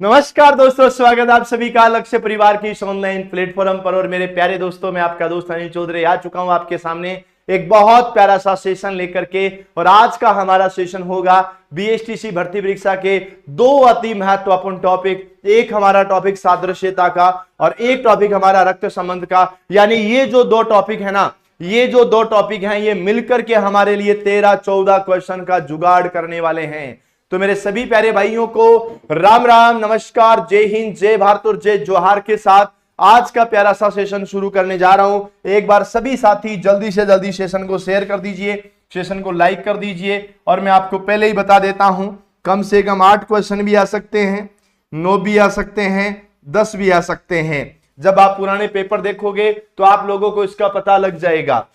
नमस्कार दोस्तों, स्वागत है आप सभी का लक्ष्य परिवार की इस ऑनलाइन प्लेटफॉर्म पर। और मेरे प्यारे दोस्तों, मैं आपका दोस्त अनिल चौधरी आ चुका हूं आपके सामने एक बहुत प्यारा सा सेशन लेकर के। और आज का हमारा सेशन होगा बीएसटीसी भर्ती परीक्षा के दो अति महत्वपूर्ण टॉपिक। एक हमारा टॉपिक सादृश्यता का और एक टॉपिक हमारा रक्त संबंध का। यानी ये जो दो टॉपिक है ना, ये जो दो टॉपिक हैं, ये मिलकर के हमारे लिए 13-14 क्वेश्चन का जुगाड़ करने वाले हैं। तो मेरे सभी प्यारे भाइयों को राम राम, नमस्कार, जय हिंद, जय भारत और जय जोहार के साथ आज का प्यारा सा सेशन शुरू करने जा रहा हूं। एक बार सभी साथी जल्दी से जल्दी सेशन को शेयर कर दीजिए, सेशन को लाइक कर दीजिए। और मैं आपको पहले ही बता देता हूं, कम से कम 8 क्वेश्चन भी आ सकते हैं, 9 भी आ सकते हैं, 10 भी आ सकते हैं। जब आप पुराने पेपर देखोगे तो आप लोगों को इसका पता लग जाएगा।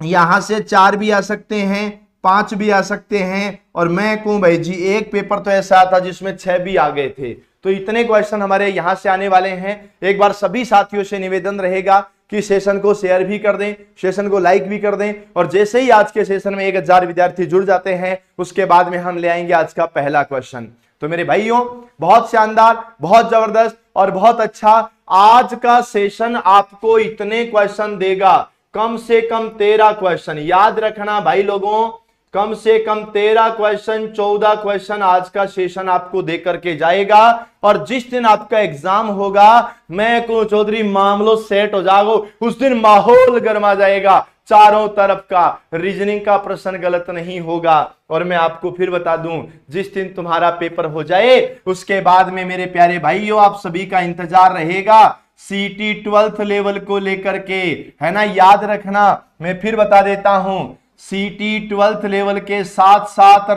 यहां से 4 भी आ सकते हैं, 5 भी आ सकते हैं। और मैं कहूं भाई जी, एक पेपर तो ऐसा था जिसमें 6 भी आ गए थे। तो इतने क्वेश्चन हमारे यहां से आने वाले हैं। एक बार सभी साथियों से निवेदन रहेगा कि सेशन को शेयर भी कर दें, सेशन को लाइक भी कर दें। और जैसे ही आज के सेशन में 1000 विद्यार्थी जुड़ जाते हैं, उसके बाद में हम ले आएंगे आज का पहला क्वेश्चन। तो मेरे भाइयों, बहुत शानदार, बहुत जबरदस्त और बहुत अच्छा आज का सेशन आपको इतने क्वेश्चन देगा, कम से कम 13 क्वेश्चन। याद रखना भाई लोगों, कम से कम 13 क्वेश्चन, 14 क्वेश्चन आज का सेशन आपको देकर के जाएगा। और जिस दिन आपका एग्जाम होगा, मैं को चौधरी मामलो सेट हो जाओ, उस दिन माहौल गर्मा जाएगा। चारों तरफ का रीजनिंग का प्रश्न गलत नहीं होगा। और मैं आपको फिर बता दूं, जिस दिन तुम्हारा पेपर हो जाए, उसके बाद में मेरे प्यारे भाइयों, आप सभी का इंतजार रहेगा सीटी 12th लेवल को लेकर के, है ना। याद रखना, मैं फिर बता देता हूं, सीटी 12th लेवल के साथ साथ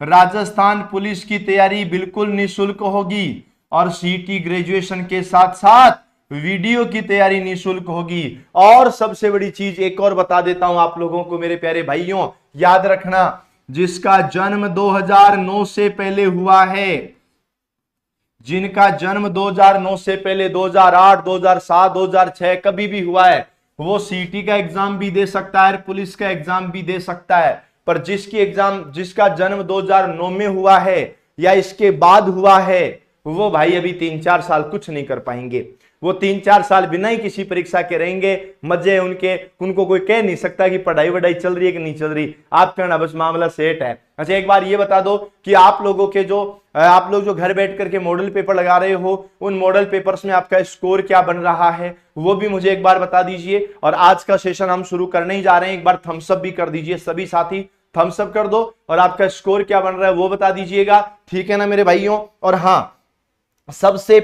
राजस्थान पुलिस की तैयारी बिल्कुल निशुल्क होगी। और सीटी ग्रेजुएशन के साथ साथ वीडियो की तैयारी निशुल्क होगी। और सबसे बड़ी चीज एक और बता देता हूं आप लोगों को मेरे प्यारे भाइयों, याद रखना, जिसका जन्म 2009 से पहले हुआ है, जिनका जन्म 2009 से पहले 2008, 2007, 2006 कभी भी हुआ है, वो सीटी का एग्जाम भी दे सकता है, पुलिस का एग्जाम भी दे सकता है। पर जिसका जन्म 2009 में हुआ है या इसके बाद हुआ है, वो भाई अभी 3-4 साल कुछ नहीं कर पाएंगे। वो 3-4 साल बिना ही किसी परीक्षा के रहेंगे, मजे उनके, उनको कोई कह नहीं सकता कि पढ़ाई वढ़ाई चल रही है कि नहीं चल रही। आप कहना बस मामला सेट है। अच्छा, एक बार ये बता दो कि आप लोग जो घर बैठ करके मॉडल पेपर लगा रहे हो, उन मॉडल पेपर्स में आपका स्कोर क्या बन रहा है, वो भी मुझे एक बार बता दीजिए। और आज का सेशन हम शुरू करने ही जा रहे हैं, एक बार थम्स अप भी कर दीजिए, सभी साथी थम्स अप कर दो और आपका स्कोर क्या बन रहा है वो बता दीजिएगा, ठीक है ना मेरे भाइयों। और हाँ, सबसे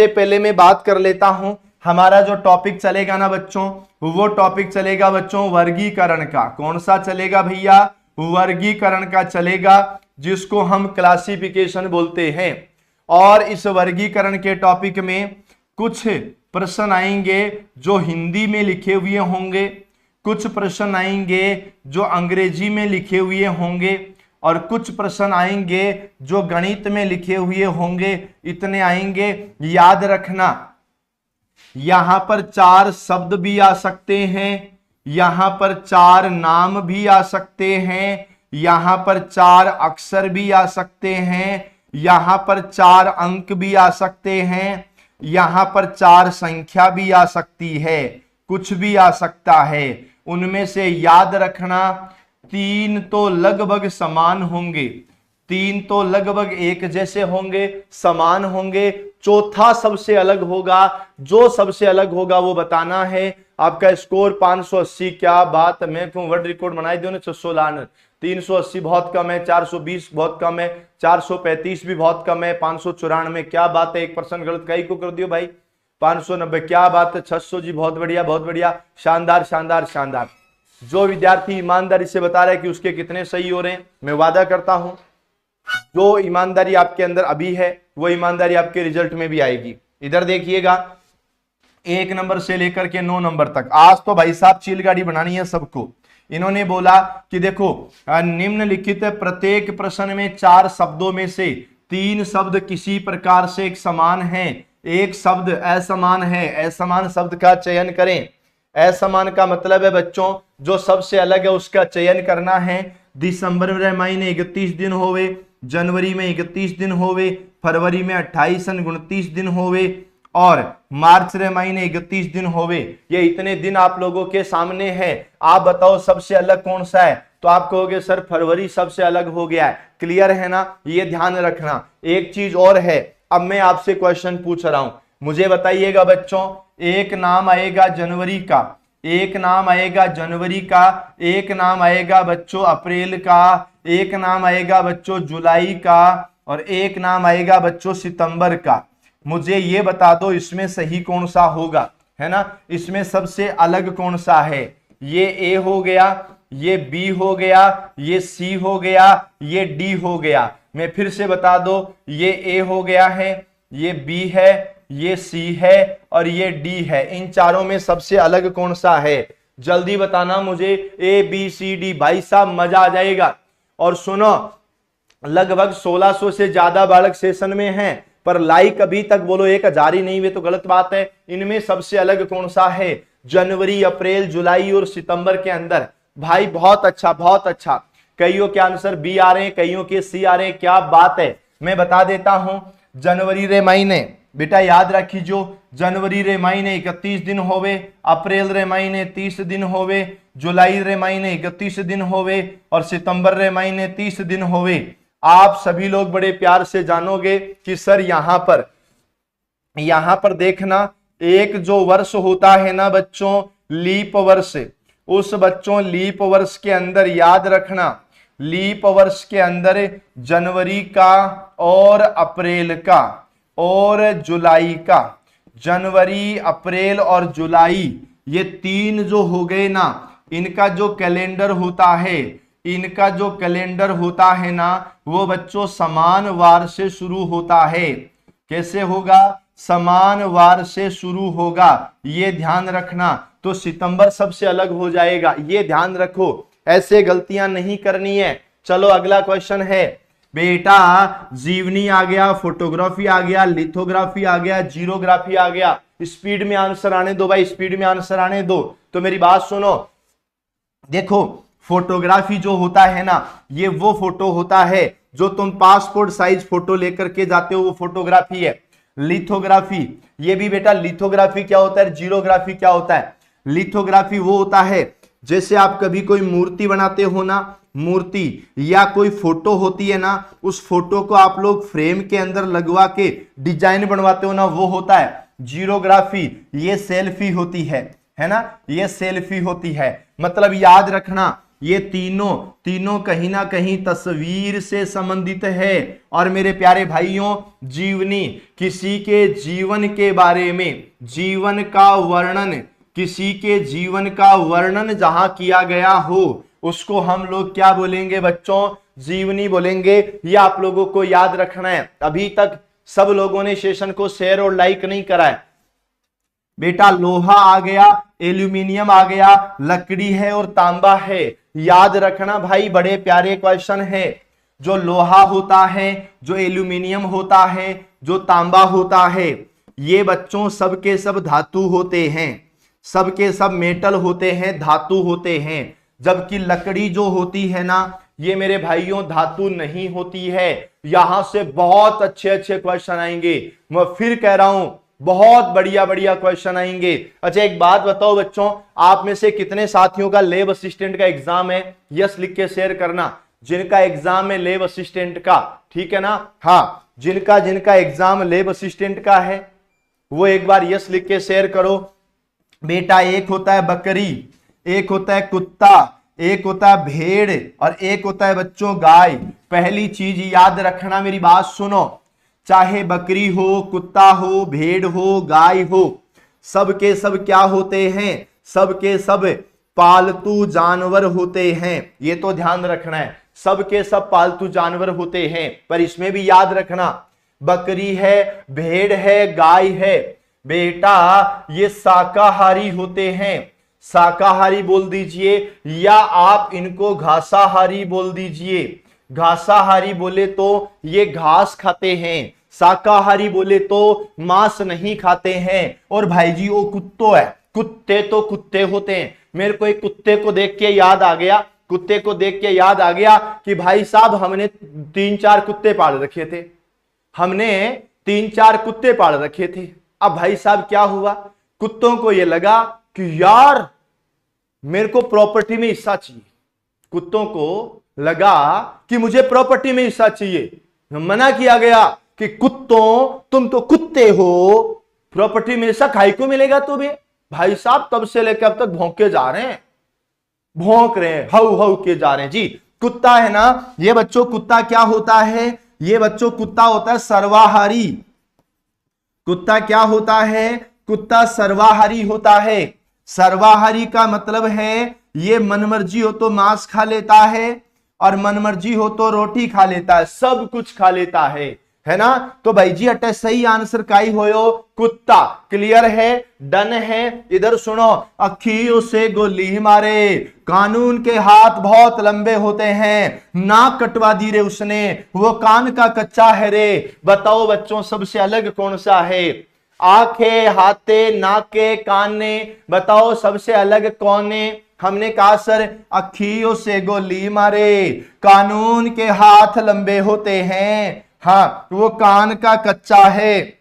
पहले मैं बात कर लेता हूं, हमारा जो टॉपिक चलेगा ना बच्चों, वो टॉपिक चलेगा बच्चों वर्गीकरण का। कौन सा चलेगा भैया? वर्गीकरण का चलेगा, जिसको हम क्लासिफिकेशन बोलते हैं। और इस वर्गीकरण के टॉपिक में कुछ प्रश्न आएंगे जो हिंदी में लिखे हुए होंगे, कुछ प्रश्न आएंगे जो अंग्रेजी में लिखे हुए होंगे, और कुछ प्रश्न आएंगे जो गणित में लिखे हुए होंगे। इतने आएंगे। याद रखना, यहां पर 4 शब्द भी आ सकते हैं, यहां पर 4 नाम भी आ सकते हैं, यहां पर 4 अक्षर भी आ सकते हैं, यहां पर 4 अंक भी आ सकते हैं, यहां पर 4 संख्या भी आ सकती है, कुछ भी आ सकता है। उनमें से याद रखना, 3 तो लगभग समान होंगे, 3 तो लगभग एक जैसे होंगे, समान होंगे। चौथा सबसे अलग होगा, जो सबसे अलग होगा वो बताना है। आपका स्कोर 580, क्या बात है, मैं क्यों वर्ल्ड रिकॉर्ड बनाई दो ना, 600 380 बहुत कम है, 420 बहुत कम है, 435 भी बहुत कम है, 594 क्या बात है, 1% गलत कहीं को कर दियो भाई, 590 क्या बात है, 600 जी बहुत बढ़िया, बहुत बढ़िया, शानदार शानदार शानदार। जो विद्यार्थी ईमानदारी से बता रहे हैं कि उसके कितने सही हो रहे हैं, मैं वादा करता हूं जो ईमानदारी आपके अंदर अभी है, वो ईमानदारी आपके रिजल्ट में भी आएगी। इधर देखिएगा, 1 नंबर से लेकर के 9 नंबर तक। आज तो भाई साहब चिलगाड़ी बनानी है सबको। इन्होंने बोला कि देखो, निम्नलिखित प्रत्येक प्रश्न में 4 शब्दों में से 3 शब्द किसी प्रकार से एक समान है, एक शब्द असमान है। असमान शब्द का चयन करें। असमान का मतलब है बच्चों, जो सबसे अलग है उसका चयन करना है। दिसंबर महीने 31 दिन होवे, जनवरी में 31 दिन होवे, फरवरी में 28 29 दिन होवे और मार्च रे महीने 31 दिन होवे। ये इतने दिन आप लोगों के सामने है। आप बताओ सबसे अलग कौन सा है? तो आप कहोगे सर फरवरी सबसे अलग हो गया है। क्लियर है ना? ये ध्यान रखना। एक चीज और है, अब मैं आपसे क्वेश्चन पूछ रहा हूं, मुझे बताइएगा बच्चों, एक नाम आएगा जनवरी का, एक नाम आएगा जनवरी का, एक नाम आएगा बच्चों अप्रैल का, एक नाम आएगा बच्चों जुलाई का और एक नाम आएगा बच्चों सितंबर का। मुझे ये बता दो इसमें सही कौन सा होगा, है ना? इसमें सबसे अलग कौन सा है? ये ए हो गया, ये बी हो गया, ये सी हो गया, ये डी हो गया। मैं फिर से बता दो, ये ए हो गया है, ये बी है, ये सी है और ये डी है। इन चारों में सबसे अलग कौन सा है? जल्दी बताना मुझे। A B C D. भाई साहब मजा आ जाएगा। और सुनो, लगभग 1600 से ज्यादा बालक सेशन में हैं, पर लाइक अभी तक बोलो 1000 ही नहीं हुए तो गलत बात है। इनमें सबसे अलग कौन सा है? जनवरी, अप्रैल, जुलाई और सितंबर के अंदर। भाई बहुत अच्छा, बहुत अच्छा। कईयों के आंसर बी आ रहे हैं, कईयों के सी आ रहे हैं। क्या बात है। मैं बता देता हूं, जनवरी रे महीने बेटा याद रखीजो, जनवरी रे महीने 31 दिन होवे, अप्रैल रे महीने 30 दिन होवे, जुलाई रे महीने 31 दिन होवे और सितंबर रे महीने 30 दिन होवे। आप सभी लोग बड़े प्यार से जानोगे कि सर यहां पर देखना, एक जो वर्ष होता है ना बच्चों, लीप वर्ष, उस बच्चों लीप वर्ष के अंदर याद रखना, लीप वर्ष के अंदर जनवरी का और अप्रैल का और जुलाई का, जनवरी, अप्रैल और जुलाई, ये तीन जो हो गए ना, इनका जो कैलेंडर होता है, इनका जो कैलेंडर होता है ना, वो बच्चों समान वार से शुरू होता है। कैसे होगा? समान वार से शुरू होगा। ये ध्यान रखना। तो सितंबर सबसे अलग हो जाएगा, ये ध्यान रखो। ऐसे गलतियां नहीं करनी है। चलो अगला क्वेश्चन है बेटा, जीवनी आ गया, फोटोग्राफी आ गया, लिथोग्राफी आ गया, जीरोग्राफी आ गया। स्पीड में आंसर आने दो भाई, स्पीड में आंसर आने दो। तो मेरी बात सुनो, देखो फोटोग्राफी जो होता है ना, ये वो फोटो होता है जो तुम पासपोर्ट साइज फोटो लेकर के जाते हो, वो फोटोग्राफी है। लिथोग्राफी, ये भी बेटा लिथोग्राफी क्या होता है, जीरोग्राफी क्या होता है? लिथोग्राफी वो होता है जैसे आप कभी कोई मूर्ति बनाते हो ना, मूर्ति या कोई फोटो होती है ना, उस फोटो को आप लोग फ्रेम के अंदर लगवा के डिजाइन बनवाते हो ना, वो होता है जीरोग्राफी। ये सेल्फी होती है ना, ये सेल्फी होती है। मतलब याद रखना, ये तीनों कहीं ना कहीं तस्वीर से संबंधित है। और मेरे प्यारे भाइयों, जीवनी किसी के जीवन के बारे में, जीवन का वर्णन, किसी के जीवन का वर्णन जहां किया गया हो, उसको हम लोग क्या बोलेंगे बच्चों? जीवनी बोलेंगे। ये आप लोगों को याद रखना है। अभी तक सब लोगों ने सेशन को शेयर और लाइक नहीं करा है बेटा। लोहा आ गया, एल्यूमिनियम आ गया, लकड़ी है और तांबा है। याद रखना भाई, बड़े प्यारे क्वेश्चन है। जो लोहा होता है, जो एल्यूमिनियम होता है, जो तांबा होता है, ये बच्चों सबके सब धातु होते हैं, सबके सब मेटल होते हैं, धातु होते हैं। जबकि लकड़ी जो होती है ना, ये मेरे भाइयों धातु नहीं होती है। यहां से बहुत अच्छे अच्छे क्वेश्चन आएंगे। मैं फिर कह रहा हूं, बहुत बढ़िया बढ़िया क्वेश्चन आएंगे। अच्छा एक बात बताओ बच्चों, आप में से कितने साथियों का लैब असिस्टेंट का एग्जाम है? यस लिख के शेयर करना। जिनका एग्जाम है लैब असिस्टेंट का, ठीक है ना? हाँ, जिनका एग्जाम लैब असिस्टेंट का है वो एक बार यस लिख के शेयर करो। बेटा एक होता है बकरी, एक होता है कुत्ता, एक होता है भेड़ और एक होता है बच्चों गाय। पहली चीज याद रखना, मेरी बात सुनो, चाहे बकरी हो, कुत्ता हो, भेड़ हो, गाय हो, सबके सब क्या होते हैं? सबके सब पालतू जानवर होते हैं। ये तो ध्यान रखना है, सबके सब पालतू जानवर होते हैं। पर इसमें भी याद रखना, बकरी है, भेड़ है, गाय है, बेटा ये शाकाहारी होते हैं। शाकाहारी बोल दीजिए या आप इनको घासाहारी बोल दीजिए। घासाहारी बोले तो ये घास खाते हैं, शाकाहारी बोले तो मांस नहीं खाते हैं। और भाई जी वो कुत्तो है, कुत्ते तो कुत्ते होते हैं। मेरे को एक कुत्ते को देख के याद आ गया, कुत्ते को देख के याद आ गया कि भाई साहब हमने 3-4 कुत्ते पाल रखे थे, हमने 3-4 कुत्ते पाल रखे थे। अब भाई साहब क्या हुआ, कुत्तों को यह लगा कि यार मेरे को प्रॉपर्टी में हिस्सा चाहिए, कुत्तों को लगा कि मुझे प्रॉपर्टी में हिस्सा चाहिए। मना किया गया कि कुत्तों तुम तो कुत्ते हो, प्रॉपर्टी में हिस्सा खाई को मिलेगा तुम्हें। भाई साहब तब से लेकर अब तक भौंके जा रहे हैं, भौंक रहे हैं, हाउ हाउ के जा रहे हैं जी। कुत्ता है ना ये बच्चों, कुत्ता क्या होता है ये बच्चों, कुत्ता होता है सर्वाहारी। कुत्ता क्या होता है, कुत्ता सर्वाहारी होता है। सर्वाहारी का मतलब है ये मनमर्जी हो तो मांस खा लेता है और मनमर्जी हो तो रोटी खा लेता है, सब कुछ खा लेता है ना। तो भाई जी अटे सही आंसर काई होयो, कुत्ता। क्लियर है, डन है। इधर सुनो, अखियों से गोली मारे, कानून के हाथ बहुत लंबे होते हैं, नाक कटवा दी रे उसने, वो कान का कच्चा है रे। बताओ बच्चों सबसे अलग कौन सा है, आंखें, हाथे, नाके, काने, बताओ सबसे अलग कौन है। हमने कहा सर अखियों से गोली मारे, कानून के हाथ लंबे होते हैं, हाँ वो कान का कच्चा है,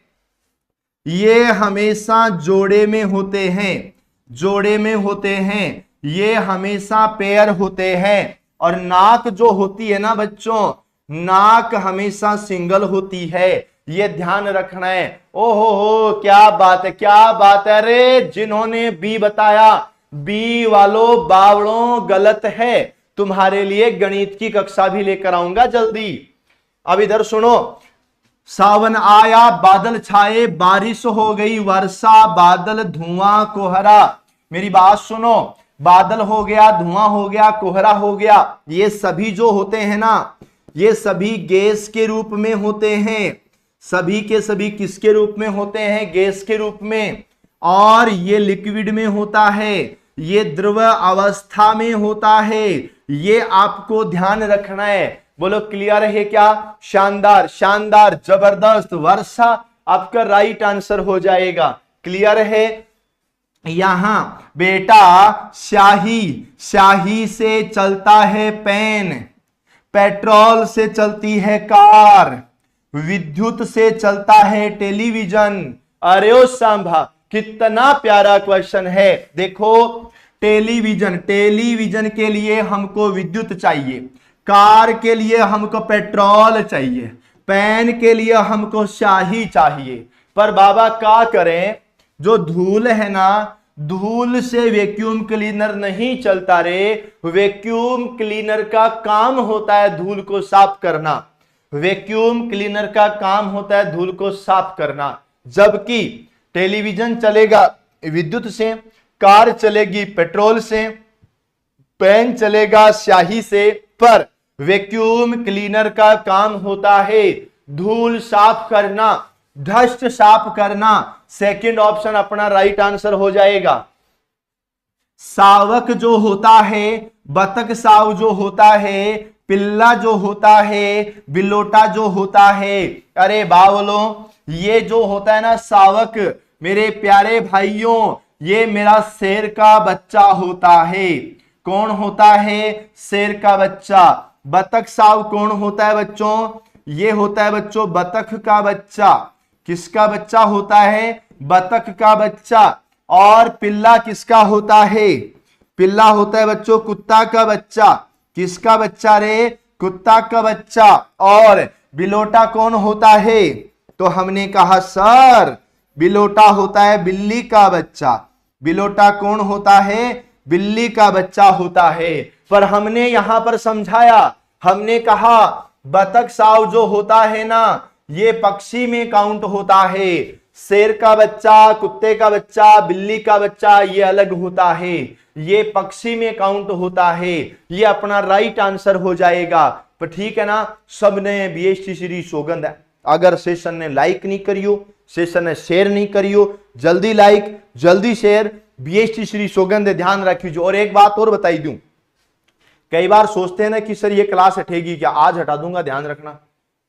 ये हमेशा जोड़े में होते हैं, जोड़े में होते हैं, ये हमेशा पेयर होते हैं। और नाक जो होती है ना बच्चों, नाक हमेशा सिंगल होती है, ये ध्यान रखना है। ओहो हो क्या बात है, क्या बात है रे। जिन्होंने बी बताया, बी वालों बावड़ों गलत है, तुम्हारे लिए गणित की कक्षा भी लेकर आऊंगा जल्दी। अब इधर सुनो, सावन आया बादल छाए, बारिश हो गई वर्षा, बादल धुआं कोहरा। मेरी बात सुनो, बादल हो गया, धुआं हो गया, कोहरा हो गया, ये सभी जो होते हैं ना, ये सभी गैस के रूप में होते हैं। सभी के सभी किसके रूप में होते हैं, गैस के रूप में। और ये लिक्विड में होता है, ये द्रव अवस्था में होता है, ये आपको ध्यान रखना है। बोलो क्लियर है क्या, शानदार शानदार जबरदस्त। वर्षा आपका राइट आंसर हो जाएगा। क्लियर है। यहां बेटा स्याही, स्याही से चलता है पेन, पेट्रोल से चलती है कार, विद्युत से चलता है टेलीविजन। अरे ओ सांभा कितना प्यारा क्वेश्चन है। देखो टेलीविजन, टेलीविजन के लिए हमको विद्युत चाहिए, कार के लिए हमको पेट्रोल चाहिए, पेन के लिए हमको स्याही चाहिए। पर बाबा क्या करें, जो धूल है ना, धूल से वैक्यूम क्लीनर नहीं चलता रे। वैक्यूम क्लीनर का काम होता है धूल को साफ करना, वैक्यूम क्लीनर का काम होता है धूल को साफ करना। जबकि टेलीविजन चलेगा विद्युत से, कार चलेगी पेट्रोल से, पेन चलेगा स्याही से, पर वैक्यूम क्लीनर का काम होता है धूल साफ करना, डस्ट साफ करना। सेकंड ऑप्शन अपना राइट आंसर हो जाएगा। सावक जो होता है, बतख साव जो होता है, पिल्ला जो होता है, बिलोटा जो होता है, अरे बावलों ये जो होता है ना सावक, मेरे प्यारे भाइयों ये मेरा शेर का बच्चा होता है। कौन होता है, शेर का बच्चा। बतख साव कौन होता है बच्चों, ये होता है बच्चों बतख का बच्चा। किसका बच्चा होता है, बतख का बच्चा। और पिल्ला किसका होता है, पिल्ला होता है बच्चों कुत्ता का बच्चा। किसका बच्चा रे, कुत्ता का बच्चा। और बिलोटा कौन होता है, तो हमने कहा सर बिलोटा होता है बिल्ली का बच्चा। बिलोटा कौन होता है, बिल्ली का बच्चा होता है। पर हमने यहां पर समझाया, हमने कहा बतख साव जो होता है ना, ये पक्षी में काउंट होता है। शेर का बच्चा, कुत्ते का बच्चा, बिल्ली का बच्चा ये अलग होता है, ये पक्षी में काउंट होता है। ये अपना राइट आंसर हो जाएगा। पर ठीक है ना, सबने बीएसटी सीरीज सौगंध है। अगर सेशन ने लाइक नहीं करियो, सेशन ने शेयर नहीं करियो, जल्दी लाइक जल्दी शेयर, बीएसटी सीरीज सौगंध ध्यान रखियो। और एक बात और बताई दूं, कई बार सोचते हैं ना कि सर ये क्लास हटेगी क्या, आज हटा दूंगा, ध्यान रखना।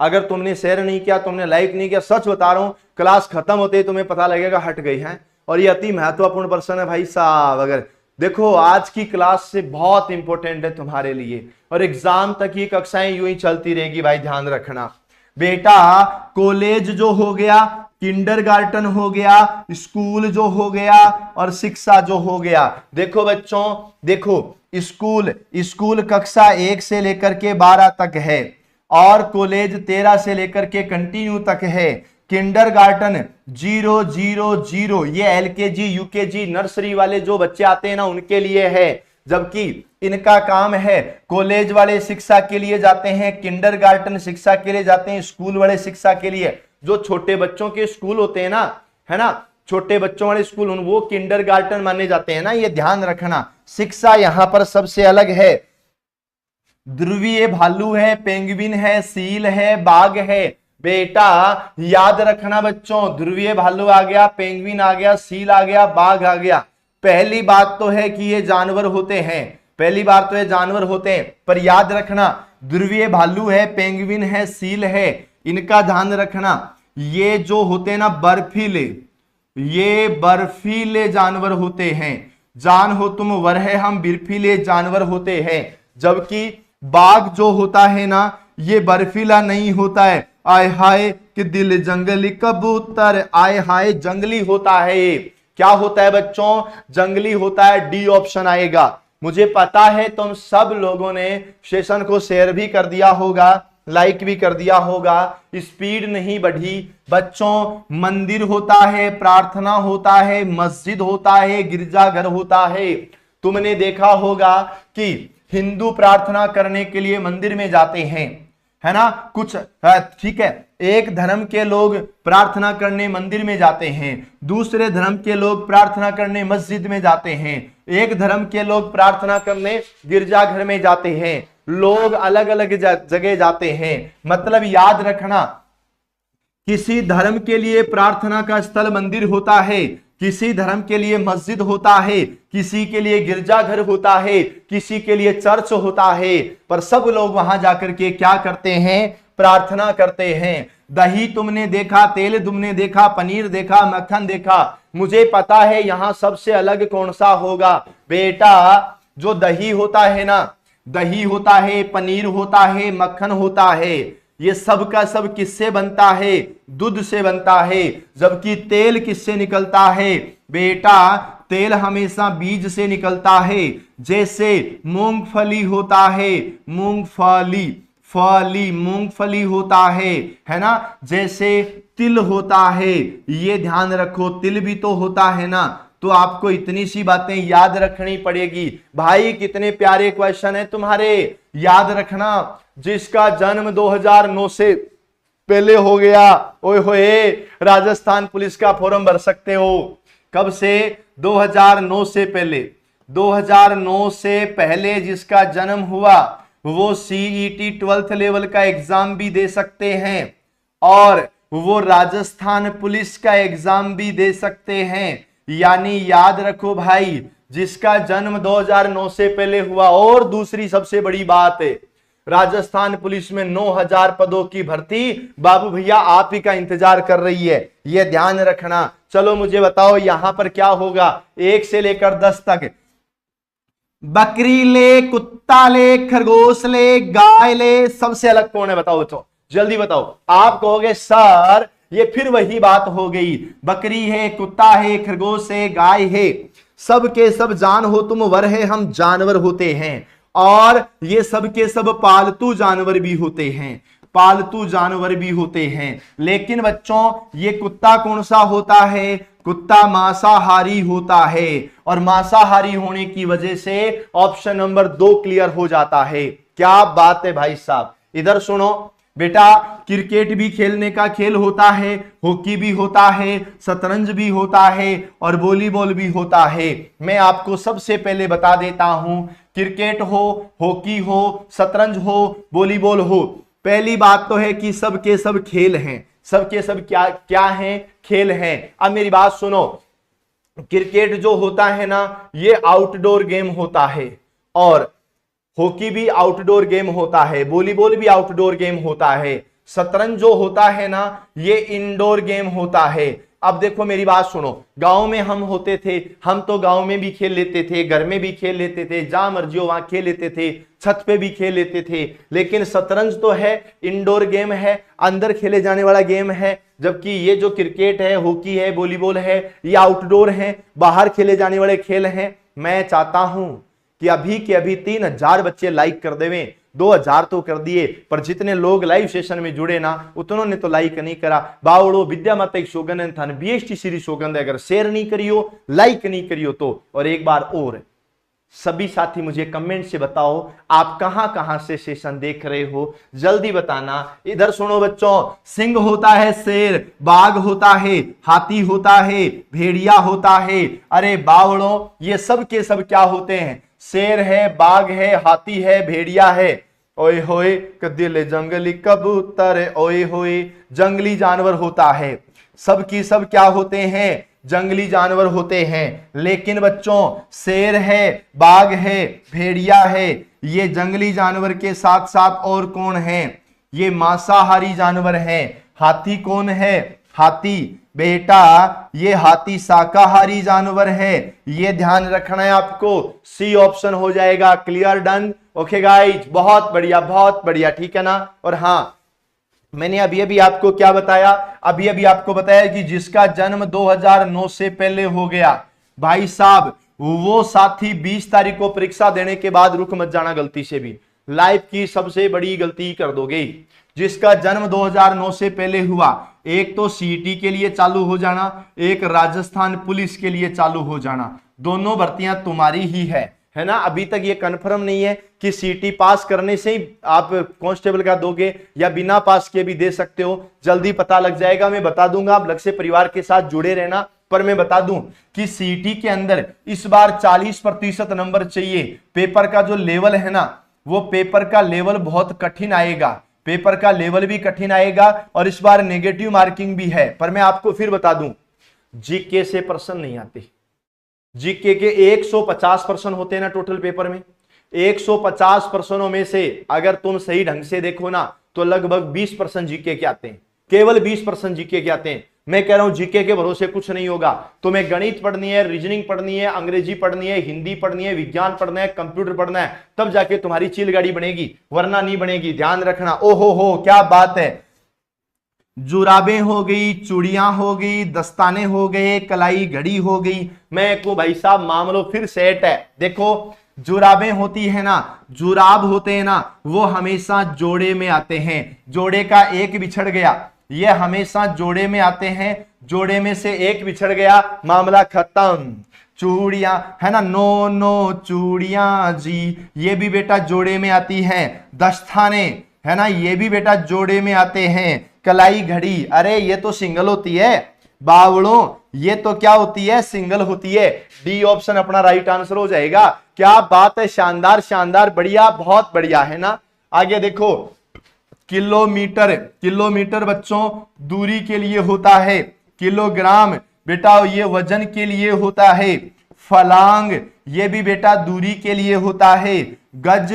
अगर तुमने शेयर नहीं किया, तुमने लाइक नहीं किया, सच बता रहा हूं क्लास खत्म होते ही तुम्हें पता लगेगा हट गई है। और ये अति महत्वपूर्ण पर्सन है भाई साहब। अगर देखो आज की क्लास से बहुत इंपॉर्टेंट है तुम्हारे लिए, और एग्जाम तक ये कक्षाएं यूं ही चलती रहेगी भाई, ध्यान रखना बेटा। कॉलेज जो हो गया, किंडरगार्टन हो गया, स्कूल जो हो गया, और शिक्षा जो हो गया। देखो बच्चों, देखो स्कूल कक्षा 1 से लेकर के 12 तक है, और कॉलेज 13 से लेकर के कंटिन्यू तक है। किंडरगार्टन 0 0 0 ये एलकेजी यूकेजी नर्सरी वाले जो बच्चे आते हैं ना उनके लिए है, जबकि इनका काम है कॉलेज वाले शिक्षा के लिए जाते हैं, किंडरगार्टन शिक्षा के लिए जाते हैं, स्कूल वाले शिक्षा के लिए। जो छोटे बच्चों के स्कूल होते हैं ना, है ना, छोटे बच्चों वाले स्कूल वो किंडरगार्टन माने जाते हैं ना, ये ध्यान रखना। शिक्षा यहां पर सबसे अलग है। ध्रुवीय भालू है, पेंगुइन है, सील है, बाघ है। बेटा याद रखना बच्चों, ध्रुवीय भालू आ गया, पेंगुइन आ गया, सील आ गया, बाघ आ गया। पहली बात तो है कि ये जानवर होते हैं, पहली बात तो ये जानवर होते हैं, पर याद रखना ध्रुवीय भालू है, पेंगुइन है, सील है, इनका ध्यान रखना। ये जो होते हैं ना बर्फीले, ये बर्फीले जानवर होते हैं। जान हो तुम वरहे हम बर्फीले जानवर होते हैं। जबकि बाघ जो होता है ना ये बर्फीला नहीं होता है। आय हाय कि दिल जंगली कबूतर, आय हाय जंगली होता है। ये क्या होता है बच्चों? जंगली होता है। डी ऑप्शन आएगा। मुझे पता है तुम सब लोगों ने सेशन को शेयर भी कर दिया होगा, लाइक भी कर दिया होगा। स्पीड नहीं बढ़ी बच्चों। मंदिर होता है, प्रार्थना होता है, मस्जिद होता है, गिरजाघर होता है। तुमने देखा होगा कि हिंदू प्रार्थना करने के लिए मंदिर में जाते हैं, है ना, कुछ ठीक है। एक धर्म के लोग प्रार्थना करने मंदिर में जाते हैं, दूसरे धर्म के लोग प्रार्थना करने मस्जिद में जाते हैं, एक धर्म के लोग प्रार्थना करने गिरजाघर में जाते हैं। लोग अलग अलग जगह जाते हैं। मतलब याद रखना, किसी धर्म के लिए प्रार्थना का स्थल मंदिर होता है, किसी धर्म के लिए मस्जिद होता है, किसी के लिए गिरजाघर होता है, किसी के लिए चर्च होता है, पर सब लोग वहां जाकर के क्या करते हैं? प्रार्थना करते हैं। दही तुमने देखा, तेल तुमने देखा, पनीर देखा, मक्खन देखा। मुझे पता है यहां सबसे अलग कौन सा होगा बेटा। जो दही होता है ना, दही होता है, पनीर होता है, मक्खन होता है, ये सब का सब किससे बनता है? दूध से बनता है। जबकि तेल किससे निकलता है बेटा? तेल हमेशा बीज से निकलता है। जैसे मूंगफली होता है, मूंगफली होता है ना। जैसे तिल होता है, ये ध्यान रखो, तिल भी तो होता है ना। तो आपको इतनी सी बातें याद रखनी पड़ेगी। भाई कितने प्यारे क्वेश्चन है तुम्हारे, याद रखना। जिसका जन्म 2009 से पहले हो गया, ओए होए, राजस्थान पुलिस का फॉर्म भर सकते हो। कब से? 2009 से पहले। 2009 से पहले जिसका जन्म हुआ वो सीईटी 12th लेवल का एग्जाम भी दे सकते हैं, और वो राजस्थान पुलिस का एग्जाम भी दे सकते हैं। यानी याद रखो भाई, जिसका जन्म 2009 से पहले हुआ। और दूसरी सबसे बड़ी बात है, राजस्थान पुलिस में 9000 पदों की भर्ती बाबू भैया आप ही का इंतजार कर रही है, यह ध्यान रखना। चलो मुझे बताओ यहां पर क्या होगा 1 से लेकर 10 तक। बकरी ले, कुत्ता ले, खरगोश ले, गाय ले, सबसे अलग कौन है बताओ बच्चों, जल्दी बताओ। आप कहोगे सर ये फिर वही बात हो गई, बकरी है, कुत्ता है, खरगोश है, गाय है, सब के सब जान हो तुम वर है हम जानवर होते हैं। और ये सब के सब पालतू जानवर भी होते हैं, पालतू जानवर भी होते हैं। लेकिन बच्चों ये कुत्ता कौन सा होता है? कुत्ता मांसाहारी होता है, और मांसाहारी होने की वजह से ऑप्शन नंबर 2 क्लियर हो जाता है। क्या बात है भाई साहब। इधर सुनो बेटा, क्रिकेट भी खेलने का खेल होता है, हॉकी भी होता है, शतरंज भी होता है, और वॉलीबॉल भी होता है। मैं आपको सबसे पहले बता देता हूं, क्रिकेट हो, हॉकी हो, शतरंज हो, वॉलीबॉल हो, पहली बात तो है कि सब के सब खेल हैं, सब के सब क्या क्या हैं? खेल हैं। अब मेरी बात सुनो, क्रिकेट जो होता है ना ये आउटडोर गेम होता है, और हॉकी भी आउटडोर गेम होता है, वॉलीबॉल भी आउटडोर गेम होता है, शतरंज जो होता है ना ये इंडोर गेम होता है। अब देखो मेरी बात सुनो, गांव में हम होते थे, हम तो गांव में भी खेल लेते थे, घर में भी खेल लेते थे, जहां मर्जी हो वहां खेल लेते थे, छत पे भी खेल लेते थे। लेकिन शतरंज तो है इंडोर गेम है, अंदर खेले जाने वाला गेम है, जबकि ये जो क्रिकेट है, हॉकी है, वॉलीबॉल है, ये आउटडोर है, बाहर खेले जाने वाले खेल हैं। मैं चाहता हूं कि अभी के अभी 3000 बच्चे लाइक कर देवें। 2000 तो कर दिए, पर जितने लोग लाइव सेशन में जुड़े ना उतनों ने तो लाइक नहीं करा। बावड़ो विद्या माता एक शोगन थान बीएसटी सीरीज शोगन अगर शेयर नहीं करियो, लाइक नहीं करियो तो। और एक बार और सभी साथी मुझे कमेंट से बताओ आप कहां कहां से सेशन देख रहे हो, जल्दी बताना। इधर सुनो बच्चों, सिंह होता है शेर, बाघ होता है, हाथी होता है, भेड़िया होता है। अरे बावड़ों ये सब के सब क्या होते हैं? शेर है, बाघ है, हाथी है, भेड़िया है। ओए होए कदिल जंगली कबूतर, ओए होए जंगली जानवर होता है। सब की सब क्या होते हैं? जंगली जानवर होते हैं। लेकिन बच्चों शेर है, बाघ है, भेड़िया है, ये जंगली जानवर के साथ साथ और कौन है? ये मांसाहारी जानवर हैं। हाथी कौन है? हाथी बेटा ये हाथी शाकाहारी जानवर है, ये ध्यान रखना है आपको। सी ऑप्शन हो जाएगा। क्लियर, डन, ओके गाइज, बहुत बढ़िया, ठीक है ना। और हाँ, मैंने अभी आपको क्या बताया? अभी आपको बताया कि जिसका जन्म 2009 से पहले हो गया, भाई साहब वो साथी 20 तारीख को परीक्षा देने के बाद रुक मत जाना गलती से भी, लाइफ की सबसे बड़ी गलती कर दोगे। जिसका जन्म 2009 से पहले हुआ, एक तो सीईटी के लिए चालू हो जाना, एक राजस्थान पुलिस के लिए चालू हो जाना। दोनों भर्तियां तुम्हारी ही है ना। अभी तक ये कंफर्म नहीं है कि सीटी पास करने से ही आप कांस्टेबल का दोगे या बिना पास के भी दे सकते हो। जल्दी पता लग जाएगा, मैं बता दूंगा। आप लक्ष्य परिवार के साथ जुड़े रहना। पर मैं बता दूं कि सीटी के अंदर इस बार 40% नंबर चाहिए। पेपर का जो लेवल है ना, वो पेपर का लेवल बहुत कठिन आएगा, पेपर का लेवल भी कठिन आएगा और इस बार नेगेटिव मार्किंग भी है। पर मैं आपको फिर बता दूं, जीके से प्रश्न नहीं आते। जीके के 150% होते हैं ना टोटल पेपर में। 150 प्रश्नों में से अगर तुम सही ढंग से देखो ना तो लगभग 20% जीके के आते हैं, केवल 20% जीके के आते हैं। मैं कह रहा हूं जीके के भरोसे कुछ नहीं होगा। तुम्हें गणित पढ़नी है, रीजनिंग पढ़नी है, अंग्रेजी पढ़नी है, हिंदी पढ़नी है, विज्ञान पढ़ना है, कंप्यूटर पढ़ना है, तब जाके तुम्हारी चिलगाड़ी बनेगी, वरना नहीं बनेगी। ध्यान रखना। ओहो हो क्या बात है। जुराबें हो गई, चूड़ियां हो गई, दस्ताने हो गए, कलाई घड़ी हो गई। मैं को भाई साहब मामलो फिर सेट है। देखो जुराबें होती है ना, जुराब होते हैं ना, वो हमेशा जोड़े में आते हैं। जोड़े का एक बिछड़ गया, ये हमेशा जोड़े में आते हैं। जोड़े में से एक बिछड़ गया, मामला खत्म। चूड़ियां है ना, नो नो चूड़ियां जी, ये भी बेटा जोड़े में आती हैं। दस्ताने है ना, ये भी बेटा जोड़े में आते हैं। कलाई घड़ी, अरे ये तो सिंगल होती है। बावड़ों ये तो क्या होती है? सिंगल होती है। डी ऑप्शन अपना राइट आंसर हो जाएगा। क्या बात है, शानदार शानदार, बढ़िया, बहुत बढ़िया, है ना। आगे देखो, किलोमीटर, किलोमीटर बच्चों दूरी के लिए होता है। किलोग्राम बेटा ये वजन के लिए होता है। फलांग ये भी बेटा दूरी के लिए होता है। गज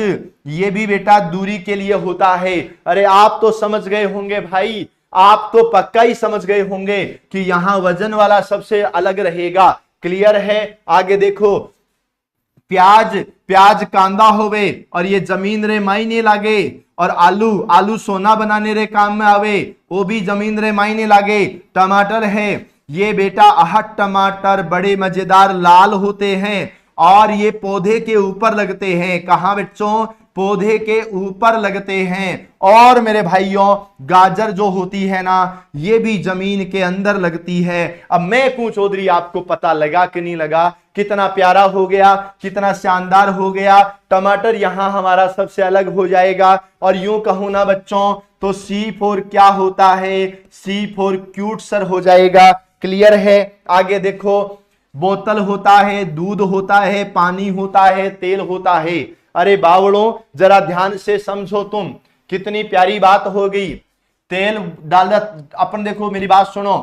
ये भी बेटा दूरी के लिए होता है। अरे आप तो समझ गए होंगे भाई, आप तो पक्का ही समझ गए होंगे कि यहां वजन वाला सबसे अलग रहेगा। क्लियर है। आगे देखो, प्याज, प्याज कांदा होवे और ये जमीन रे मायने लागे। और आलू, आलू सोना बनाने रे काम में आवे, वो भी जमीन रे मायने लागे। टमाटर है, ये बेटा आहट टमाटर बड़े मजेदार लाल होते हैं और ये पौधे के ऊपर लगते हैं। कहां बच्चों? पौधे के ऊपर लगते हैं। और मेरे भाइयों गाजर जो होती है ना, ये भी जमीन के अंदर लगती है। अब मैं पूछ चौधरी, आपको पता लगा कि नहीं लगा? कितना प्यारा हो गया, कितना शानदार हो गया। टमाटर यहां हमारा सबसे अलग हो जाएगा। और यूं कहूं ना बच्चों तो सी फॉर क्या होता है? सी फॉर क्यूट सर हो जाएगा। क्लियर है। आगे देखो, बोतल होता है, दूध होता है, पानी होता है, तेल होता है। अरे बावड़ों जरा ध्यान से समझो तुम, कितनी प्यारी बात हो गई। तेल डाल, अपन देखो मेरी बात सुनो,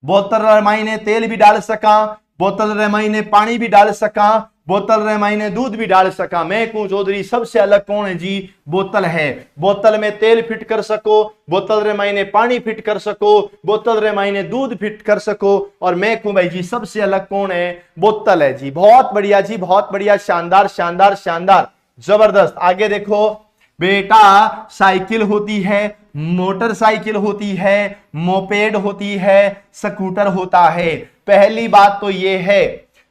बोतल रमाई ने तेल भी डाल सका, बोतल रमाई ने पानी भी डाल सका, बोतल रे मायने दूध भी डाल सका। मैं कहूं चौधरी सबसे अलग कौन है जी? बोतल है। बोतल में तेल फिट कर सको, बोतल रे मायने पानी फिट कर सको, बोतल रे मायने दूध फिट कर सको, और मैं कहूं भाई जी सबसे अलग कौन है? बोतल है जी। बहुत बढ़िया जी, बहुत बढ़िया, शानदार शानदार शानदार, जबरदस्त। आगे देखो बेटा, साइकिल होती है, मोटरसाइकिल होती है, मोपेड होती है, स्कूटर होता है। पहली बात तो यह है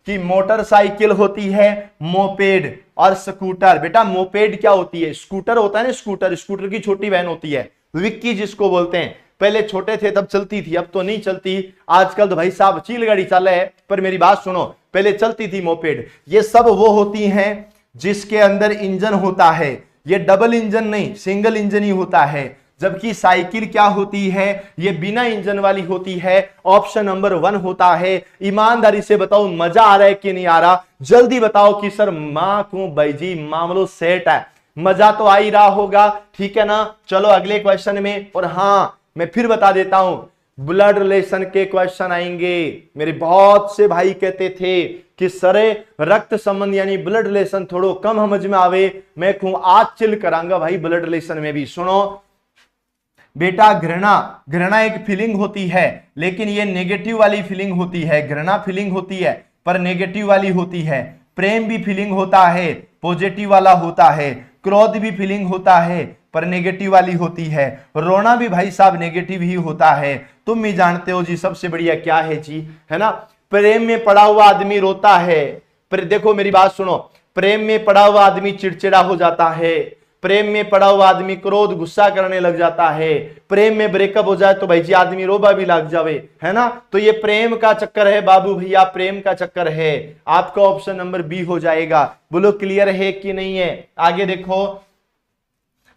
कि मोटरसाइकिल होती है, मोपेड और स्कूटर। बेटा मोपेड क्या होती है? स्कूटर होता है ना, स्कूटर, स्कूटर की छोटी वैन होती है, विक्की जिसको बोलते हैं। पहले छोटे थे तब चलती थी, अब तो नहीं चलती। आजकल तो भाई साहब चील गाड़ी चल है, पर मेरी बात सुनो, पहले चलती थी मोपेड। ये सब वो होती हैं जिसके अंदर इंजन होता है। ये डबल इंजन नहीं, सिंगल इंजन ही होता है। जबकि साइकिल क्या होती है? ये बिना इंजन वाली होती है। ऑप्शन नंबर 1 होता है। ईमानदारी से बताओ मजा आ रहा है कि नहीं आ रहा? जल्दी बताओ कि सर मां को भाई जी मामलो सेट है, मजा तो आ ही रहा होगा, ठीक है ना? चलो अगले क्वेश्चन में। और हां मैं फिर बता देता हूं, ब्लड रिलेशन के क्वेश्चन आएंगे। मेरे बहुत से भाई कहते थे कि सरे रक्त संबंध यानी ब्लड रिलेशन थोड़ो कम समझ में आवे। मैं कहूं आज चिल करांगा भाई ब्लड रिलेशन में भी। सुनो बेटा, घृणा, घृणा एक फीलिंग होती है, लेकिन ये नेगेटिव वाली फीलिंग होती है। घृणा फीलिंग होती है पर नेगेटिव वाली होती है। प्रेम भी फीलिंग होता है, पॉजिटिव वाला होता है। क्रोध भी फीलिंग होता है पर नेगेटिव वाली होती है। रोना भी भाई साहब नेगेटिव ही होता है। तुम भी जानते हो जी सबसे बढ़िया क्या है जी, है ना? प्रेम में पड़ा हुआ आदमी रोता है, पर देखो मेरी बात सुनो, प्रेम में पड़ा हुआ आदमी चिड़चिड़ा हो जाता है, प्रेम में पड़ा हुआ आदमी क्रोध गुस्सा करने लग जाता है, प्रेम में ब्रेकअप हो जाए तो भाई जी आदमी रोबा भी लग जावे, है ना? तो ये प्रेम का चक्कर है बाबू भैया, प्रेम का चक्कर है। आपका ऑप्शन नंबर बी हो जाएगा। बोलो क्लियर है कि नहीं है? आगे देखो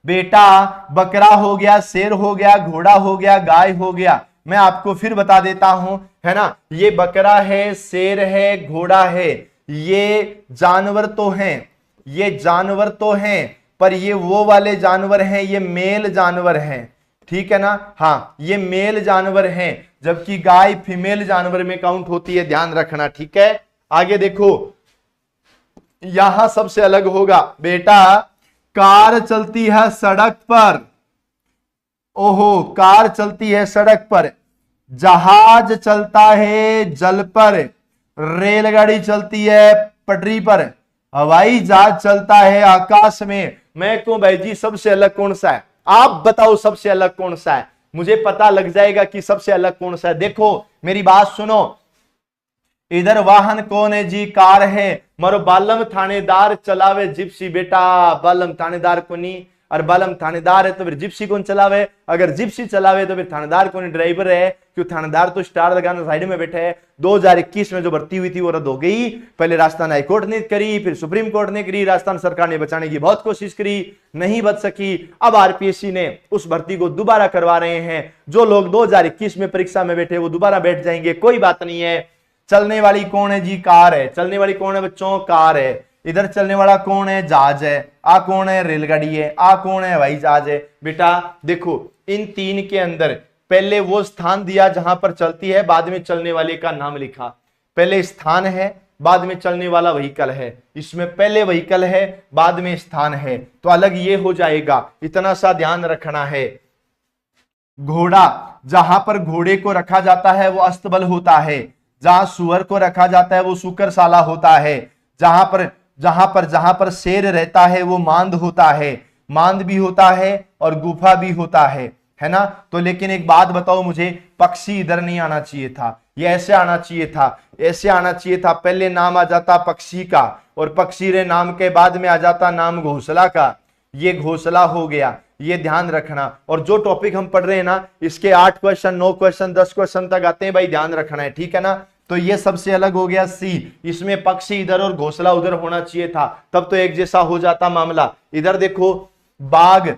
बेटा, बकरा हो गया, शेर हो गया, घोड़ा हो गया, गाय हो गया। मैं आपको फिर बता देता हूं, है ना? ये बकरा है, शेर है, घोड़ा है, ये जानवर तो हैं, ये जानवर तो हैं, पर ये वो वाले जानवर हैं, ये मेल जानवर हैं, ठीक है ना? हाँ ये मेल जानवर हैं, जबकि गाय फीमेल जानवर में काउंट होती है, ध्यान रखना, ठीक है? आगे देखो, यहां सबसे अलग होगा बेटा, कार चलती है सड़क पर, ओहो कार चलती है सड़क पर, जहाज चलता है जल पर, रेलगाड़ी चलती है पटरी पर, हवाई जहाज चलता है आकाश में। मैं कहूं भाई जी सबसे अलग कौन सा है? आप बताओ सबसे अलग कौन सा है? मुझे पता लग जाएगा कि सबसे अलग कौन सा है। देखो मेरी बात सुनो, इधर वाहन कौन है जी? कार है। मारो बालम थानेदार चलावे जिप्सी। बेटा बालम थानेदार को नहीं, और बालम थानेदार है तो फिर जिप्सी कौन चलावे? अगर जिप्सी चलावे तो फिर थानेदार कौन ड्राइवर है? क्यों थानेदार तो स्टार लगाना साइड में बैठे है। 2021 में जो भर्ती हुई थी वो रद्द हो गई। पहले राजस्थान हाईकोर्ट ने करी, फिर सुप्रीम कोर्ट ने करी, राजस्थान सरकार ने बचाने की बहुत कोशिश करी, नहीं बच सकी। अब आरपीएससी ने उस भर्ती को दोबारा करवा रहे हैं। जो लोग 2021 में परीक्षा में बैठे वो दोबारा बैठ जाएंगे, कोई बात नहीं है। चलने वाली कौन है जी? कार है। चलने वाली कौन है बच्चों? कार है। इधर चलने वाला कौन है? जहाज है। आ कौन है? रेलगाड़ी है। आ कौन है? हवाई जहाज है। बेटा देखो इन तीन के अंदर पहले वो स्थान दिया जहां पर चलती है, बाद में चलने वाले का नाम लिखा। पहले स्थान है, बाद में चलने वाला व्हीकल है। इसमें पहले व्हीकल है, बाद में स्थान है, तो अलग ये हो जाएगा। इतना सा ध्यान रखना है। घोड़ा, जहां पर घोड़े को रखा जाता है वो अस्तबल होता है। जहां सुअर को रखा जाता है वो सुकरशाला होता है। जहां पर शेर रहता है वो मांद होता है। मांद भी होता है और गुफा भी होता है ना? तो लेकिन एक बात बताओ मुझे, पक्षी इधर नहीं आना चाहिए था, ये ऐसे आना चाहिए था, ऐसे आना चाहिए था। पहले नाम आ जाता पक्षी का, और पक्षी रे नाम के बाद में आ जाता नाम घोंसला का। ये घोंसला हो गया, ये ध्यान रखना। और जो टॉपिक हम पढ़ रहे हैं ना, इसके 8 क्वेश्चन, 9 क्वेश्चन, 10 क्वेश्चन तक आते हैं भाई, ध्यान रखना है, ठीक है ना? तो ये सबसे अलग हो गया सी। इसमें पक्षी इधर और घोंसला उधर होना चाहिए था, तब तो एक जैसा हो जाता मामला। इधर देखो बाग,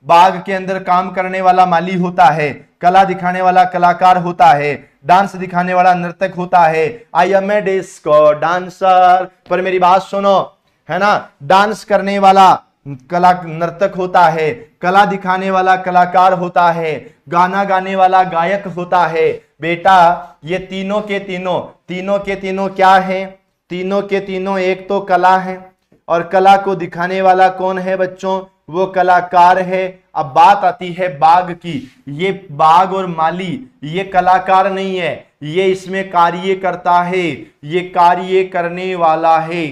बाग के अंदर काम करने वाला माली होता है। कला दिखाने वाला कलाकार होता है। डांस दिखाने वाला नर्तक होता है। I am a disco dancer. पर मेरी बात सुनो, है ना? डांस करने वाला कला नर्तक होता है, कला दिखाने वाला कलाकार होता है, गाना गाने वाला गायक होता है। बेटा ये तीनों के तीनों के तीनों क्या है? तीनों के तीनों एक तो कला है, और कला को दिखाने वाला कौन है बच्चों? वो कलाकार है। अब बात आती है बाघ की। ये बाघ और माली ये कलाकार नहीं है, ये इसमें कार्य करता है, ये कार्य करने वाला है।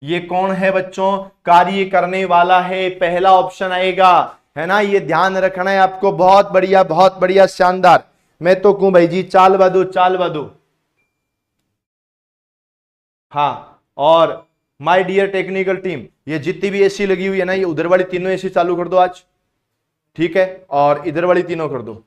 ये कौन है बच्चों? कार्य करने वाला है, पहला ऑप्शन आएगा, है ना। ये ध्यान रखना है आपको। बहुत बढ़िया, बहुत बढ़िया, शानदार। मैं तो कहूं भाई जी चाल बदो, चाल बदो। हाँ, और माय डियर टेक्निकल टीम, ये जितनी भी एसी लगी हुई है ना, ये उधर वाली तीनों एसी चालू कर दो आज, ठीक है, और इधर वाली तीनों कर दो।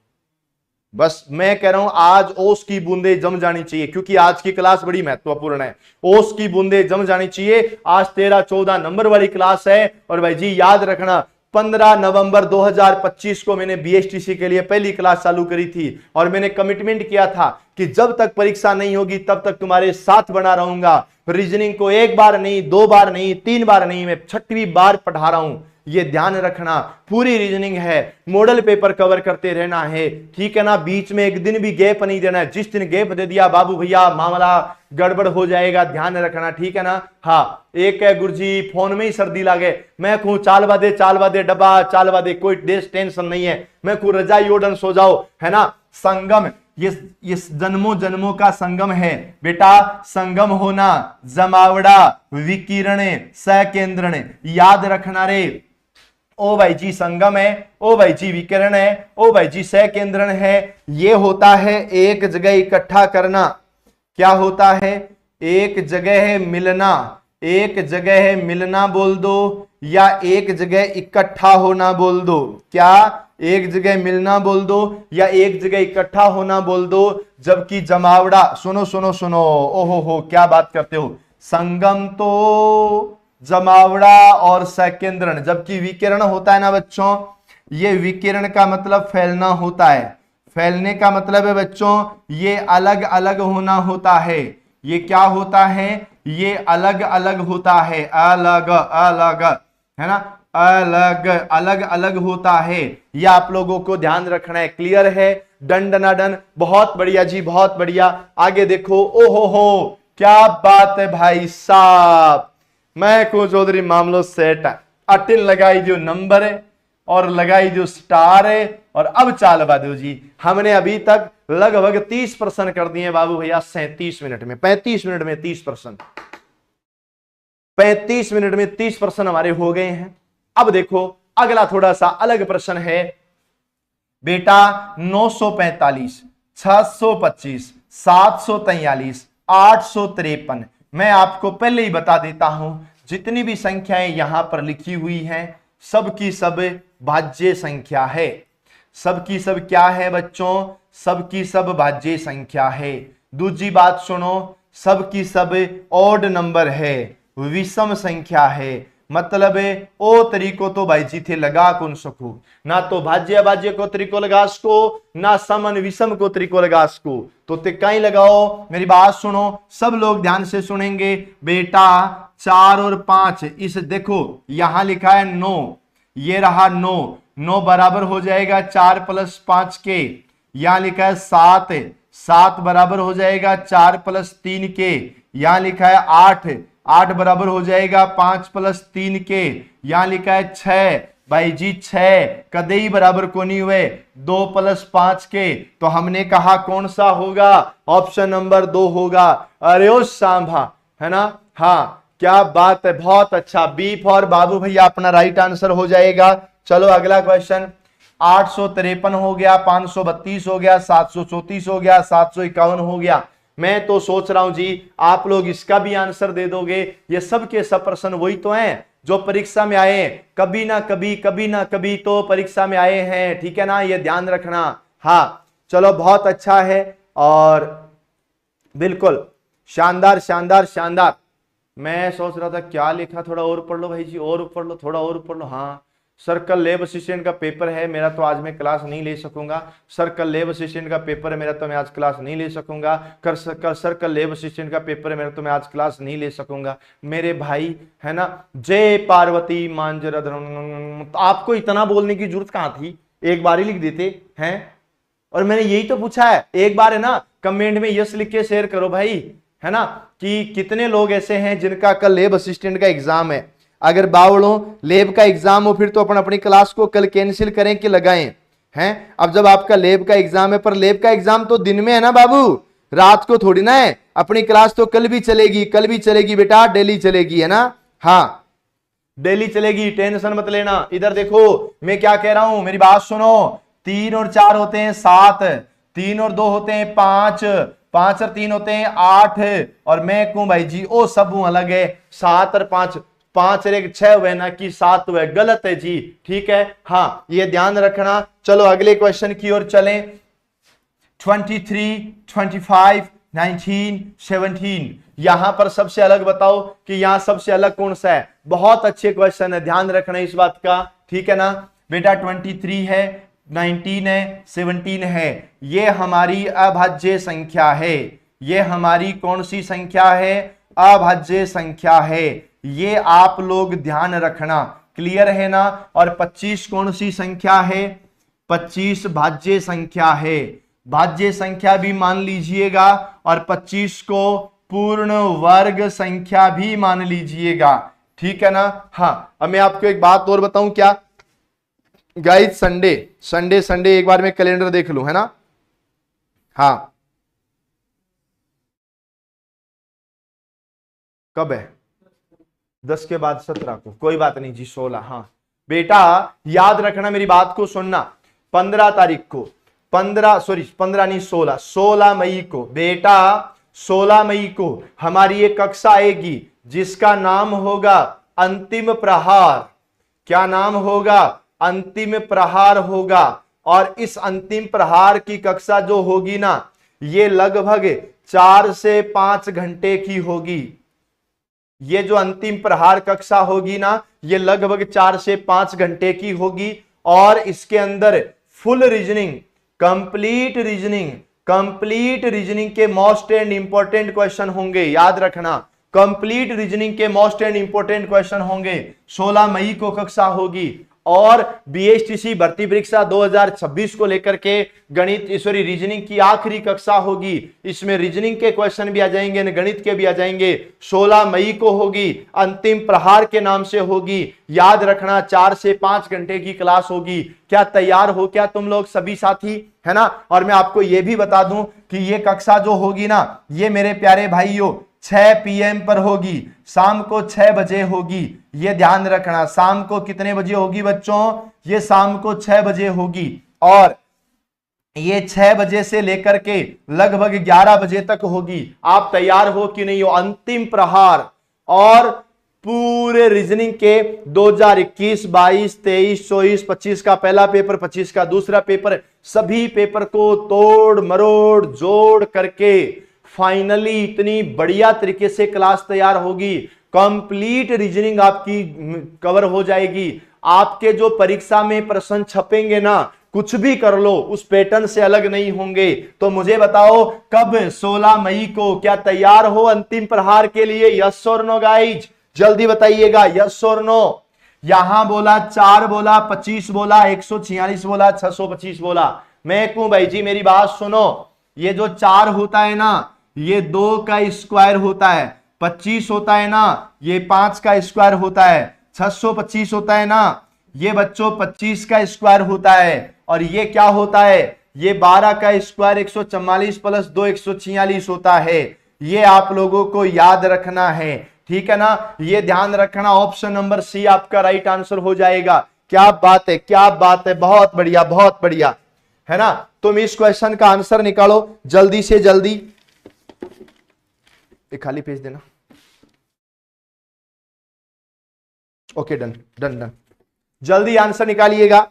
बस मैं कह रहा हूं आज ओस की बूंदे जम जानी चाहिए, क्योंकि आज की क्लास बड़ी महत्वपूर्ण है। ओस की बूंदे जम जानी चाहिए। आज 13-14 नंबर वाली क्लास है। और भाई जी याद रखना, 15 नवंबर 2025 को मैंने बीएसटीसी के लिए पहली क्लास चालू करी थी, और मैंने कमिटमेंट किया था कि जब तक परीक्षा नहीं होगी तब तक तुम्हारे साथ बना रहूंगा। रीजनिंग को एक बार नहीं, 2 बार नहीं, 3 बार नहीं, मैं 6वीं बार पढ़ा रहा हूं। ये ध्यान रखना, पूरी रीजनिंग है, मॉडल पेपर कवर करते रहना है, ठीक है ना। बीच में एक दिन भी गैप नहीं देना है। जिस दिन गैप दे दिया बाबू भैया मामला गड़बड़ हो जाएगा, ध्यान रखना, ठीक है ना। हाँ, एक है गुरुजी फोन में ही सर्दी लागे, मैं कहूं चाल वादे डब्बा चाल वादे, कोई टेंशन नहीं है। मैं कहूं रजाई ओढ़न सो जाओ, है ना। संगम, ये जन्मों जन्मों का संगम है बेटा। संगम होना, जमावड़ा, विकिरण, सकेंद्रण, याद रखना रे। ओ भाई जी संगम है, ओ भाई जी विकिरण है, ओ भाई जी सकेंद्रण है। ये होता है एक जगह इकट्ठा करना। क्या होता है? एक जगह है मिलना, एक जगह है मिलना बोल दो, या एक जगह इकट्ठा होना बोल दो। क्या? एक जगह मिलना बोल दो या एक जगह इकट्ठा होना बोल दो। जबकि जमावड़ा, सुनो सुनो सुनो, ओहो हो क्या बात करते हो। संगम तो जमावड़ा और सकेंद्रण, जबकि विकिरण होता है ना बच्चों, ये विकिरण का मतलब फैलना होता है। फैलने का मतलब है बच्चों ये अलग अलग होना होता है। ये क्या होता है? ये अलग अलग होता है, अलग अलग, है ना, अलग अलग अलग होता है। ये आप लोगों को ध्यान रखना है। क्लियर है? डन डना डन, बहुत बढ़िया जी, बहुत बढ़िया। आगे देखो, ओहो हो क्या बात है भाई साहब। मैं को चौधरी मामलो सेट है। अटिल लगाई जो नंबर है और लगाई जो स्टार है, और अब चाल बादू जी। हमने अभी तक लगभग 30% कर दिए बाबू भैया 37 मिनट में, 35 मिनट में 30%, 35 मिनट में 30% हमारे हो गए हैं। अब देखो अगला थोड़ा सा अलग प्रश्न है बेटा। 945, 625, 743, 853। मैं आपको पहले ही बता देता हूं, जितनी भी संख्याएं यहां पर लिखी हुई हैं सबकी सब भाज्य संख्या है। सबकी सब क्या है बच्चों? सबकी सब भाज्य संख्या है। दूसरी बात सुनो, सबकी सब ऑड नंबर है, विषम संख्या है। मतलब ओ तरीको तो भाई जी थे लगा कौन सको, ना तो भाज्य अभाज्य को तरीको लगा सको, ना समन विषम को तरीको लगा सको। तो कहीं लगाओ, मेरी बात सुनो, सब लोग ध्यान से सुनेंगे बेटा। 4 और 5, इस देखो यहां लिखा है 9, ये रहा 9, 9 बराबर हो जाएगा 4 + 5 के। यहां लिखा है 7, 7 बराबर हो जाएगा 4 + 3 के। यहां लिखा है 8, 8 बराबर हो जाएगा 5 + 3 के। यहां लिखा है 6, भाई जी 6 कदे ही बराबर को नहीं हुए 2 + 5 के। तो हमने कहा कौन सा होगा? ऑप्शन नंबर 2 होगा। अरे ओ सांभा, है ना। हाँ क्या बात है, बहुत अच्छा। बी फॉर बाबू भैया अपना राइट आंसर हो जाएगा। चलो अगला क्वेश्चन। 853 हो गया, 532 हो गया, 734 हो गया, 751 हो गया। मैं तो सोच रहा हूं जी आप लोग इसका भी आंसर दे दोगे। ये सब के सब प्रश्न वही तो हैं जो परीक्षा में आए, कभी ना कभी तो परीक्षा में आए हैं, ठीक है ना, ये ध्यान रखना। हाँ चलो बहुत अच्छा है, और बिल्कुल शानदार शानदार शानदार। मैं सोच रहा था क्या लिखा, थोड़ा और पढ़ लो भाई जी, और पढ़ लो, थोड़ा और पढ़ लो। हाँ, सर्कल लैब असिस्टेंट का पेपर है मेरा, तो आज मैं क्लास नहीं ले सकूंगा। सर्कल लैब असिस्टेंट का पेपर है मेरा, तो मैं आज क्लास नहीं ले सकूंगा। सर्कल लैब असिस्टेंट का पेपर है मेरा, तो मैं आज क्लास नहीं ले सकूंगा मेरे भाई, है ना। जय पार्वती मांजर। तो आपको इतना बोलने की जरूरत कहां थी, एक बार ही लिख देते हैं। और मैंने यही तो पूछा है। एक बार है ना कमेंट में यस लिख के शेयर करो भाई, है ना, कि कितने लोग ऐसे हैं जिनका कल लैब असिस्टेंट का एग्जाम है। अगर बावड़ों लैब का एग्जाम हो फिर तो अपन अपनी क्लास को कल कैंसिल करें कि लगाएं, हैं। अब जब आपका लैब का एग्जाम है, पर लैब का एग्जाम तो दिन में है ना बाबू, रात को थोड़ी ना है। अपनी क्लास तो कल भी चलेगी, कल भी चलेगी बेटा, डेली चलेगी, है ना। हाँ डेली चलेगी, टेंशन मत लेना। इधर देखो मैं क्या कह रहा हूं, मेरी बात सुनो। 3 और 4 होते हैं 7, 3 और 2 होते हैं 5, 5 और 3 होते हैं 8, और मैं कहूं भाई जी ओ सब अलग है। 7 और 5, 5 और 1 6 हुए ना कि 7 हुए, गलत है जी। ठीक है, हाँ ये ध्यान रखना। चलो अगले क्वेश्चन की ओर चलें। 23, 25, 19, 17, यहां पर सबसे अलग बताओ कि यहां सबसे अलग कौन सा है। बहुत अच्छे क्वेश्चन है, ध्यान रखना इस बात का, ठीक है ना बेटा। 23 है, 19 है, 17 है, ये हमारी अभाज्य संख्या है। ये हमारी कौन सी संख्या है, अभाज्य संख्या है। ये आप लोग ध्यान रखना, क्लियर है ना। और 25 कौन सी संख्या है, 25 भाज्य संख्या है। भाज्य संख्या भी मान लीजिएगा और 25 को पूर्ण वर्ग संख्या भी मान लीजिएगा, ठीक है ना। हाँ अब मैं आपको एक बात और बताऊं क्या गाइस, संडे संडे संडे एक बार मैं कैलेंडर देख लूं, है ना। हाँ कब है, 10 के बाद 17 को, कोई बात नहीं जी 16। हाँ बेटा याद रखना, मेरी बात को सुनना। 15 तारीख को, 15 सॉरी 15 नहीं 16, 16 मई को बेटा, 16 मई को हमारी एक कक्षा आएगी जिसका नाम होगा अंतिम प्रहार। क्या नाम होगा, अंतिम प्रहार होगा। और इस अंतिम प्रहार की कक्षा जो होगी ना, ये लगभग 4 से 5 घंटे की होगी। ये जो अंतिम प्रहार कक्षा होगी ना, ये लगभग 4 से 5 घंटे की होगी। और इसके अंदर full reasoning, complete reasoning, complete reasoning के मोस्ट एंड इंपॉर्टेंट क्वेश्चन होंगे, याद रखना। कंप्लीट रीजनिंग के मोस्ट एंड इंपॉर्टेंट क्वेश्चन होंगे। 16 मई को कक्षा होगी। और बीएसटीसी भर्ती परीक्षा 2026 को लेकर के गणित सॉरी रीजनिंग की आखिरी कक्षा होगी। इसमें रीजनिंग के क्वेश्चन भी आ जाएंगे, गणित के भी आ जाएंगे। 16 मई को होगी, अंतिम प्रहार के नाम से होगी। याद रखना 4 से 5 घंटे की क्लास होगी। क्या तैयार हो क्या तुम लोग सभी साथी, है ना। और मैं आपको यह भी बता दूं कि ये कक्षा जो होगी ना, ये मेरे प्यारे भाइयों 6 PM पर होगी, शाम को 6 बजे होगी। ये ध्यान रखना, शाम को कितने बजे होगी बच्चों, ये शाम को 6 बजे होगी। और ये 6 बजे से लेकर के लगभग 11 बजे तक होगी। आप तैयार हो कि नहीं हो, अंतिम प्रहार। और पूरे रीजनिंग के 2021, 22, 23, 24, 25 का पहला पेपर, 25 का दूसरा पेपर, सभी पेपर को तोड़ मरोड़ जोड़ करके फाइनली इतनी बढ़िया तरीके से क्लास तैयार होगी। कंप्लीट रीजनिंग आपकी कवर हो जाएगी। आपके जो परीक्षा में प्रश्न छपेंगे ना, कुछ भी कर लो उस पैटर्न से अलग नहीं होंगे। तो मुझे बताओ कब, 16 मई को। क्या तैयार हो अंतिम प्रहार के लिए, यस और नो गाइज, जल्दी बताइएगा यस और नो। यहां बोला 4 बोला, 25 बोला, 146 बोला, 625 बोला। मैं कहूं भाई जी मेरी बात सुनो, ये जो 4 होता है ना, ये 2 का स्क्वायर होता है। 25 होता है ना, ये 5 का स्क्वायर होता है। 625 होता है ना, ये बच्चों 25 का स्क्वायर होता है। और ये क्या होता है, ये 12 का स्क्वायर 144 प्लस 2 146 होता है। ये आप लोगों को याद रखना है, ठीक है ना। ये ध्यान रखना, ऑप्शन नंबर सी आपका राइट आंसर हो जाएगा। क्या बात है, क्या बात है, बहुत बढ़िया बहुत बढ़िया, है ना। तुम इस क्वेश्चन का आंसर निकालो जल्दी से जल्दी। एक खाली पेज देना। ओके डन डन डन, जल्दी आंसर निकालिएगा।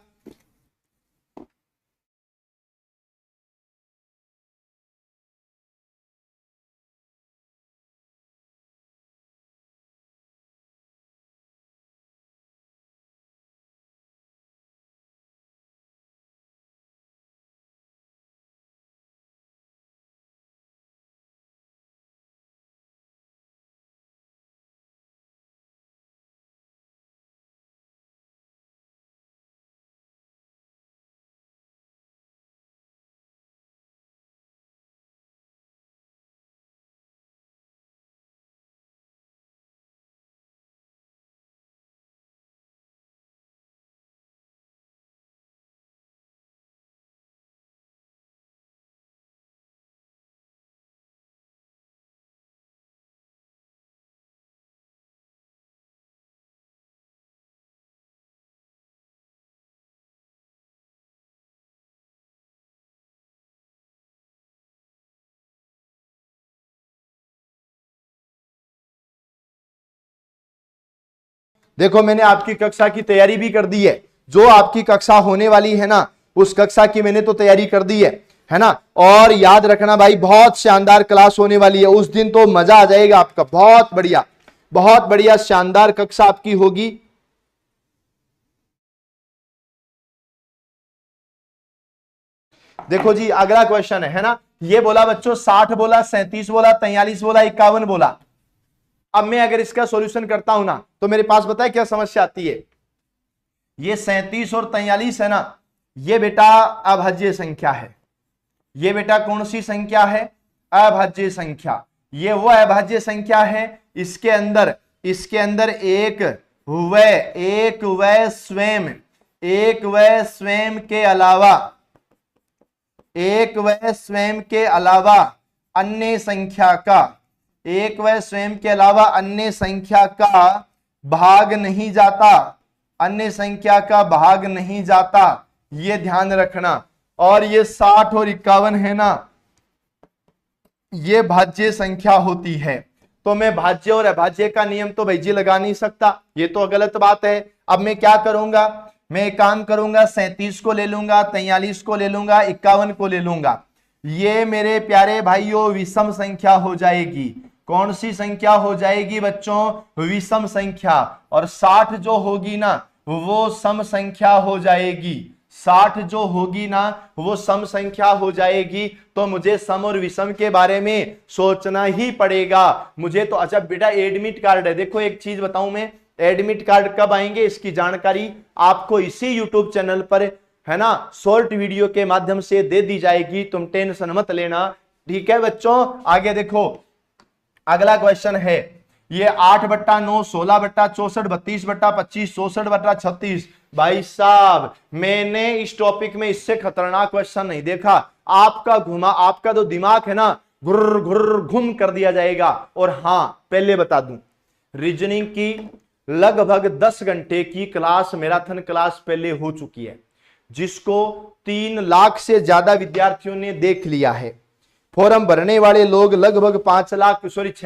देखो मैंने आपकी कक्षा की तैयारी भी कर दी है, जो आपकी कक्षा होने वाली है ना उस कक्षा की मैंने तो तैयारी कर दी है ना। और याद रखना भाई बहुत शानदार क्लास होने वाली है, उस दिन तो मजा आ जाएगा आपका, बहुत बढ़िया शानदार कक्षा आपकी होगी। देखो जी अगला क्वेश्चन है ना, ये बोला बच्चों 60 बोला, 37 बोला, 43 बोला, 51 बोला। अब मैं अगर इसका सॉल्यूशन करता हूं ना तो मेरे पास बताए क्या समस्या आती है। ये 37 और 43 है ना, ये बेटा अभाज्य संख्या है। ये बेटा कौन सी संख्या है? अभाज्य संख्या। ये वो अभाज्य संख्या है इसके अंदर एक व स्वयं के अलावा अन्य संख्या का भाग नहीं जाता, ये ध्यान रखना। और ये 60 और 51 है ना, ये भाज्य संख्या होती है। तो मैं भाज्य और अभाज्य का नियम तो भाई लगा नहीं सकता, ये तो गलत बात है। अब मैं क्या करूंगा, मैं एक काम करूंगा, 37 को ले लूंगा, 43 को ले लूंगा, 51 को ले लूंगा। ये मेरे प्यारे भाइयों विषम संख्या हो जाएगी। कौन सी संख्या हो जाएगी बच्चों? विषम संख्या। और 60 जो होगी ना वो सम संख्या हो जाएगी। 60 जो होगी ना वो सम संख्या हो जाएगी। तो मुझे सम और विषम के बारे में सोचना ही पड़ेगा मुझे तो। अच्छा बेटा एडमिट कार्ड है, देखो एक चीज बताऊं मैं, एडमिट कार्ड कब आएंगे इसकी जानकारी आपको इसी यूट्यूब चैनल पर है ना शॉर्ट वीडियो के माध्यम से दे दी जाएगी, तुम टेंशन मत लेना, ठीक है बच्चों। आगे देखो अगला क्वेश्चन है, ये 8/9, 16/64, 32/25, 64/36। भाई साहब मैंने इस टॉपिक में इससे खतरनाक क्वेश्चन नहीं देखा। आपका तो दिमाग है ना घुर्र घुर्र घुम कर दिया जाएगा। और हाँ पहले बता दूं, रीजनिंग की लगभग 10 घंटे की क्लास, मैराथन क्लास पहले हो चुकी है, जिसको 3 लाख से ज्यादा विद्यार्थियों ने देख लिया है। फॉर्म भरने वाले लोग लगभग 6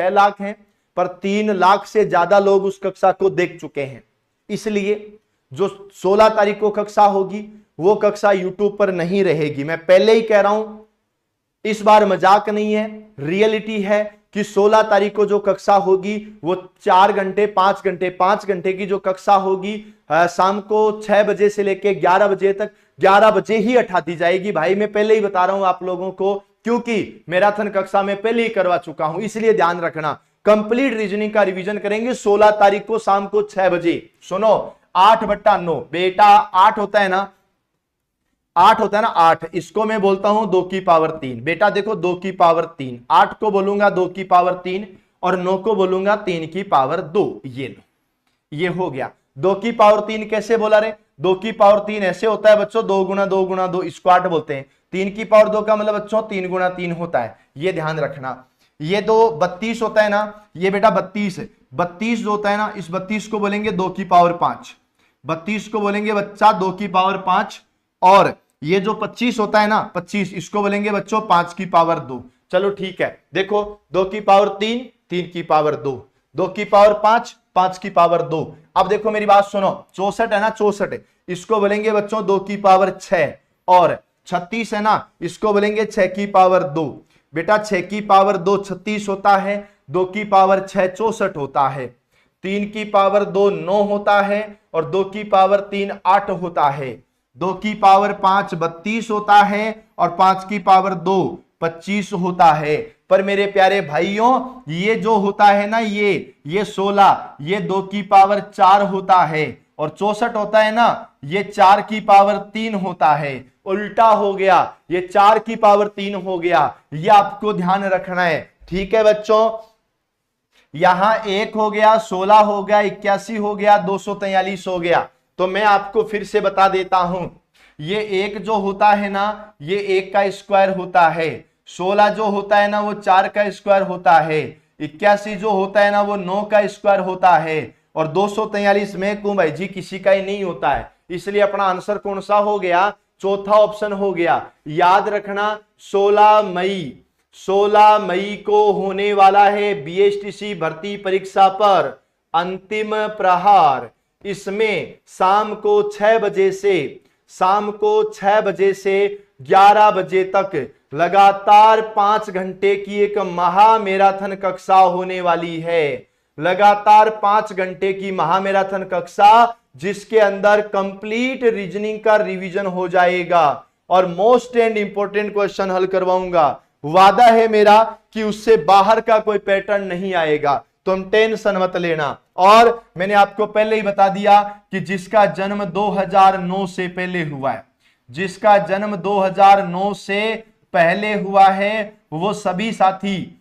लाख हैं, पर 3 लाख से ज्यादा लोग उस कक्षा को देख चुके हैं। इसलिए जो 16 तारीख को कक्षा होगी वो कक्षा यूट्यूब पर नहीं रहेगी। मैं पहले ही कह रहा हूं, इस बार मजाक नहीं है, रियलिटी है कि 16 तारीख को जो कक्षा होगी वो 4 घंटे 5 घंटे की जो कक्षा होगी शाम को 6 बजे से लेकर 11 बजे तक, 11 बजे ही हटा दी जाएगी। भाई मैं पहले ही बता रहा हूं आप लोगों को, क्योंकि मैराथन कक्षा में पहले ही करवा चुका हूं, इसलिए ध्यान रखना। कंप्लीट रीजनिंग का रिवीजन करेंगे 16 तारीख को शाम को 6 बजे। सुनो 8/9 बेटा 8 होता है ना, 8, इसको मैं बोलता हूं 2 की पावर 3। बेटा देखो 2 की पावर 3, 8 को बोलूंगा 2 की पावर 3 और 9 को बोलूंगा 3 की पावर 2। ये लो, ये हो गया। 2 की पावर 3 कैसे बोला रे? 2 की पावर 3 ऐसे होता है बच्चों, 2 गुना 2 गुना 2, इसको 8 बोलते हैं। 3 की पावर 2 का मतलब बच्चों 3 गुना 3 होता है, ये ध्यान रखना। ये 32 होता है ना, ये बेटा 32 जो होता है ना, इस 32 को बोलेंगे 2 की पावर 5, 32 को बोलेंगे बच्चा 2 की पावर 5। और ये जो 25 होता है ना 25, इसको बोलेंगे बच्चों 5 की पावर 2। चलो ठीक है, देखो 2 की पावर 3, 3 की पावर 2, 2 की पावर 5, 5 की पावर 2। अब देखो मेरी बात सुनो, 64 है ना, 64 इसको बोलेंगे बच्चों 2 की पावर 6। और 36 है ना, इसको बोलेंगे 6 की पावर 2। बेटा 6 की पावर 2 36 होता है, 2 की पावर 6 64 होता है, 3 की पावर 2 9 होता है और 2 की पावर 3 8 होता है, 2 की पावर 5 32 होता है और 5 की पावर 2 25 होता है। पर मेरे प्यारे भाइयों ये जो होता है ना, ये 16, ये 2 की पावर 4 होता है और 64 होता है ना, ये 4 की पावर 3 होता है। उल्टा हो गया, ये 4 की पावर 3 हो गया, ये आपको ध्यान रखना है, ठीक है बच्चों। यहां 1 हो गया, 16 हो गया, 81 हो गया, 243 हो गया। तो मैं आपको फिर से बता देता हूं, ये 1 जो होता है ना, ये 1 का स्क्वायर होता है, 16 जो होता है ना वो 4 का स्क्वायर होता है, 81 जो होता है ना वो 9 का स्क्वायर होता है और 243 में क्यों भाई जी किसी का ही नहीं होता है। इसलिए अपना आंसर कौन सा हो गया? चौथा ऑप्शन हो गया। याद रखना 16 मई को होने वाला है बीएसटीसी भर्ती परीक्षा पर अंतिम प्रहार। इसमें शाम को 6 बजे से 11 बजे तक लगातार 5 घंटे की एक महा मैराथन कक्षा होने वाली है। लगातार 5 घंटे की महा मैराथन कक्षा, जिसके अंदर कंप्लीट रीजनिंग का रिवीजन हो जाएगा और मोस्ट एंड इंपॉर्टेंट क्वेश्चन हल करवाऊंगा। वादा है मेरा कि उससे बाहर का कोई पैटर्न नहीं आएगा, तुम टेंशन मत लेना। और मैंने आपको पहले ही बता दिया कि जिसका जन्म 2009 से पहले हुआ है, जिसका जन्म 2009 से पहले हुआ है, वो सभी साथी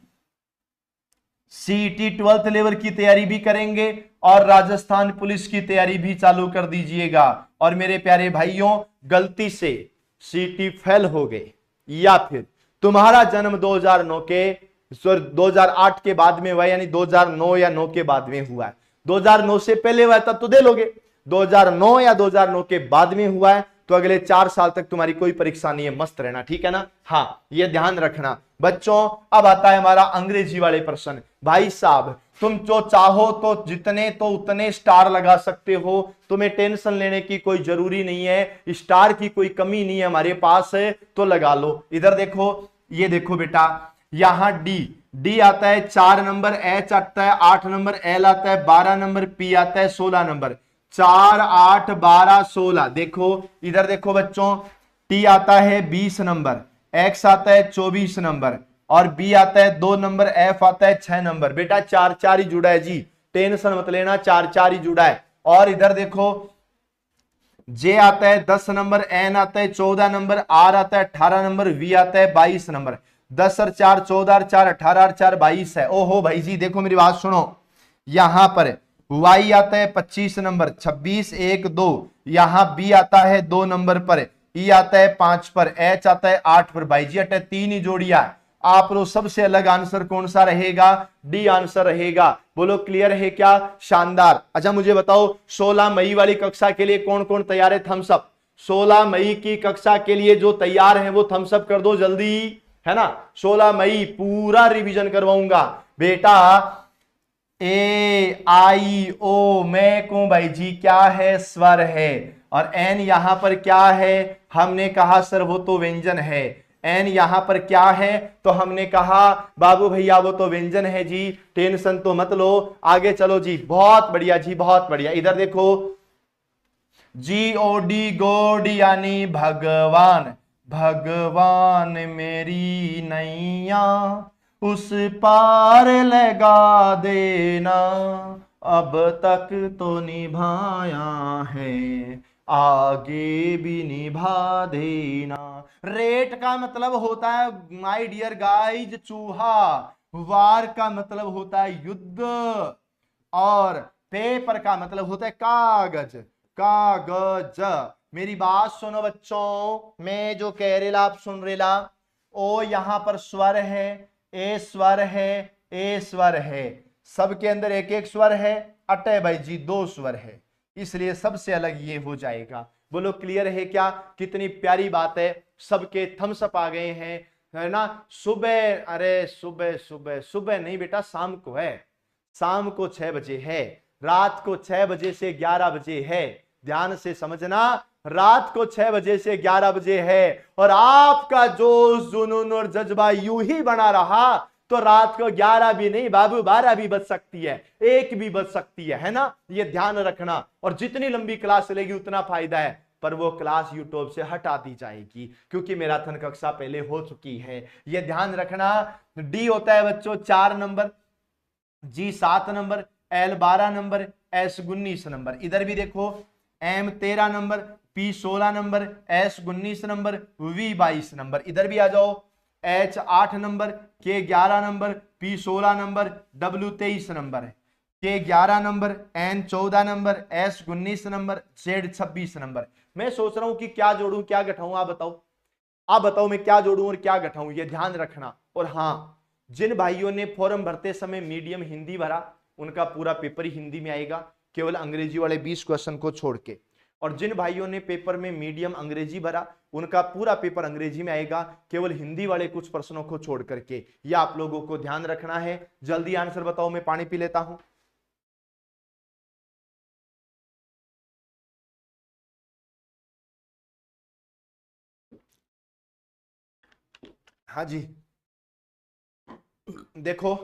सीईटी 12th लेवल की तैयारी भी करेंगे और राजस्थान पुलिस की तैयारी भी चालू कर दीजिएगा। और मेरे प्यारे भाइयों, गलती से सीईटी फेल हो गए या फिर तुम्हारा जन्म 2008 के बाद में हुआ, यानी 2009 या 9 के बाद में हुआ है, 2009 से पहले हुआ है तब तो दे लोगे, 2009 या 2009 के बाद में हुआ है तो अगले 4 साल तक तुम्हारी कोई परीक्षा नहीं है, मस्त रहना, ठीक है ना। हाँ, ये ध्यान रखना बच्चों। अब आता है हमारा अंग्रेजी वाले प्रश्न। भाई साहब, तुम जो चाहो तो जितने तो उतने स्टार लगा सकते हो, तुम्हें टेंशन लेने की कोई जरूरी नहीं है, स्टार की कोई कमी नहीं है हमारे पास है, तो लगा लो। इधर देखो, ये देखो बेटा, यहां डी आता है 4 नंबर, एच आता है 8 नंबर, एल आता है 12 नंबर, पी आता है 16 नंबर। 4 8 12 16। देखो इधर देखो बच्चों, टी आता है 20 नंबर, एक्स आता है 24 नंबर और बी आता है 2 नंबर, एफ आता है 6 नंबर। बेटा 4 4 ही जुड़ा है जी, टेंशन मत लेना, 4 4 ही जुड़ा है। और इधर देखो, जे आता है 10 नंबर, एन आता है 14 नंबर, आर आता है 18 नंबर, वी आता है 22 नंबर। 10 और 4 14 और 4 18 और 4 22 है। ओहो भाई जी, देखो मेरी बात सुनो, यहां पर वाई आता है 25 नंबर, 26 1 2, यहां बी आता है 2 नंबर पर, ई आता है 5 पर, एच आता है 8 पर। भाई जी अटे 3 ही जोड़िया। आप लोग सबसे अलग आंसर कौन सा रहेगा? डी आंसर रहेगा। बोलो क्लियर है क्या? शानदार। अच्छा मुझे बताओ, 16 मई वाली कक्षा के लिए कौन कौन तैयार है? Thums up. 16 मई की कक्षा के लिए जो तैयार है वो थम्स अप कर दो जल्दी, है ना। 16 मई पूरा रिवीजन करवाऊंगा बेटा। ए आई ओ मैं को भाई जी क्या है? स्वर है। और एन यहां पर क्या है? हमने कहा सर वो तो व्यंजन है। एन यहां पर क्या है? तो हमने कहा बाबू भैया वो तो व्यंजन है जी, टेंशन तो मत लो। आगे चलो जी, बहुत बढ़िया जी, बहुत बढ़िया। इधर देखो, GOD गॉड यानी भगवान, भगवान मेरी नैया उस पार लगा देना, अब तक तो निभाया है आगे भी निभा देना। रेट का मतलब होता है माय डियर गाइज चूहा, वार का मतलब होता है युद्ध, और पेपर का मतलब होता है कागज, कागज। मेरी बात सुनो बच्चों, मैं जो कह रेला आप सुन रेला। ओ यहां पर स्वर है, ए स्वर है, ए स्वर है, सबके अंदर एक एक स्वर है। अटय भाई जी 2 स्वर है, इसलिए सबसे अलग ये हो जाएगा। बोलो क्लियर है क्या? कितनी प्यारी बात है। सबके थम्स अप आ गए हैं, है ना। सुबह, अरे सुबह सुबह सुबह नहीं बेटा, शाम को है, शाम को 6 बजे है, रात को 6 बजे से 11 बजे है। ध्यान से समझना, रात को 6 बजे से 11 बजे है। और आपका जोश जुनून और जज्बा यूं ही बना रहा तो रात को 11 भी नहीं बाबू 12 भी बज सकती है, 1 भी बज सकती है ना। ये ध्यान रखना। और जितनी लंबी क्लास चलेगी उतना फायदा है, पर वो क्लास यूट्यूब से हटा दी जाएगी क्योंकि मैराथन कक्षा पहले हो चुकी है। ये ध्यान रखना। डी होता है बच्चों 4 number, G 7 number, L 12 number, S 19 number. इधर भी देखो, M 13 number, P 16 number, S 19 number, V 22 number. इधर भी आ जाओ, H 8 number, K 11 number, P 16 number, W 23 number, K 11 number, N 14 number, S 19 number, Z 26 number. मैं सोच रहा हूं कि क्या जोड़ूं क्या घटाऊं, आप बताओ, आप बताओ मैं क्या जोड़ूं और क्या घटाऊं, ये ध्यान रखना। और हाँ, जिन भाइयों ने फॉर्म भरते समय मीडियम हिंदी भरा उनका पूरा पेपर ही हिंदी में आएगा, केवल अंग्रेजी वाले 20 क्वेश्चन को छोड़ के। और जिन भाइयों ने पेपर में मीडियम अंग्रेजी भरा उनका पूरा पेपर अंग्रेजी में आएगा, केवल हिंदी वाले कुछ प्रश्नों को छोड़ करके। यह आप लोगों को ध्यान रखना है। जल्दी आंसर बताओ, मैं पानी पी लेता हूं। हाँ जी, देखो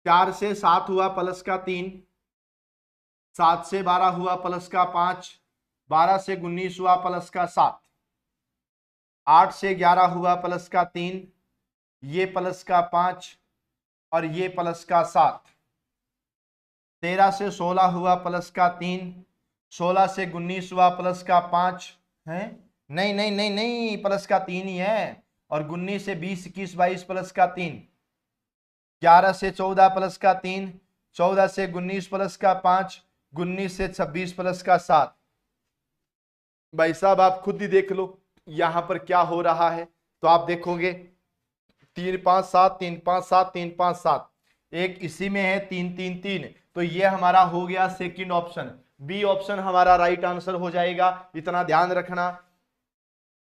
4 से 7 हुआ प्लस का 3, 7 से 12 हुआ प्लस का 5, 12 से 19 हुआ प्लस का 7, 8 से 11 हुआ प्लस का 3, ये प्लस का 5 और ये प्लस का 7, 13 से 16 हुआ प्लस का 3, 16 से 19 हुआ प्लस का 5 है, नहीं नहीं नहीं नहीं, प्लस का 3 ही है, और 19 से 20 21 22 प्लस का 3, 11 से 14 प्लस का 3, 14 से 19 प्लस का 5, 19 से 26 प्लस का 7। भाई साहब आप खुद ही देख लो यहां पर क्या हो रहा है, तो आप देखोगे 3 5 7 3 5 7 3 5 7, एक इसी में है 3 3 3, तो ये हमारा हो गया सेकंड ऑप्शन, बी ऑप्शन हमारा राइट आंसर हो जाएगा, इतना ध्यान रखना।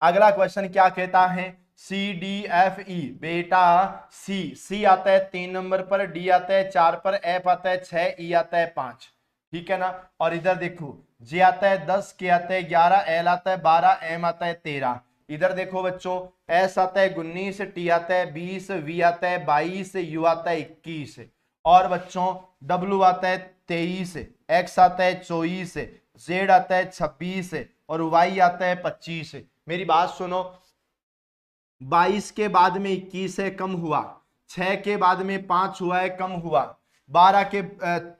अगला क्वेश्चन क्या कहता है, सी डी एफ ई, बेटा सी आता है 3 नंबर पर, डी आता है 4 पर, एफ आता है 6, ई आता है 5, ठीक है ना। और इधर देखो जे आता है 10, के आता है 11, एल आता है 12, एम आता है 13। इधर देखो बच्चों एस आता है 19, टी आता है 20, वी आता है 22, यू आता है 21, और बच्चों डब्ल्यू आता है 23, एक्स आता है 24, जेड आता है 26 और वाई आता है 25। मेरी बात सुनो, 22 के बाद में 21 है कम हुआ, 6 के बाद में 5 हुआ है कम हुआ, 12 के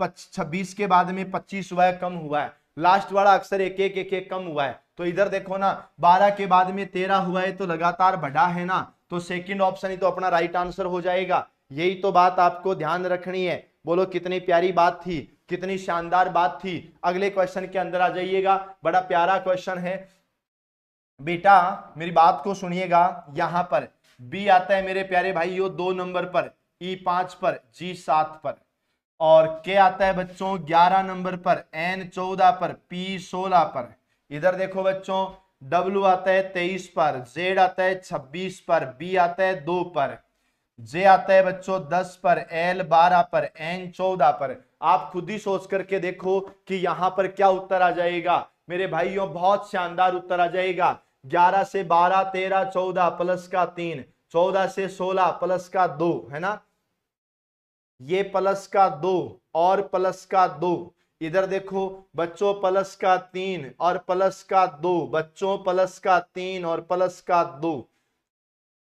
26 के बाद में 25 हुआ है कम हुआ है, लास्ट वाला अक्सर एक एक एक एक कम हुआ है। तो इधर देखो ना 12 के बाद में 13 हुआ है तो लगातार बढ़ा है ना, तो सेकंड ऑप्शन ही तो अपना राइट आंसर हो जाएगा। यही तो बात आपको ध्यान रखनी है। बोलो कितनी प्यारी बात थी, कितनी शानदार बात थी। अगले क्वेश्चन के अंदर आ जाइएगा, बड़ा प्यारा क्वेश्चन है बेटा, मेरी बात को सुनिएगा। यहां पर बी आता है मेरे प्यारे भाइयों 2 नंबर पर, ई 5 पर, जी 7 पर, और के आता है बच्चों 11 नंबर पर, एन 14 पर, पी 16 पर। इधर देखो बच्चों डब्ल्यू आता है 23 पर, जेड आता है 26 पर, बी आता है 2 पर, जे आता है बच्चों 10 पर, एल 12 पर, एन 14 पर। आप खुद ही सोच करके देखो कि यहां पर क्या उत्तर आ जाएगा मेरे भाइयों, बहुत शानदार उत्तर आ जाएगा। 11 से 12 13 14 प्लस का 3, 14 से 16 प्लस का 2 है ना, ये प्लस का 2 और प्लस का 2। इधर देखो बच्चों प्लस का 3 और प्लस का 2, बच्चों प्लस का 3 और प्लस का 2।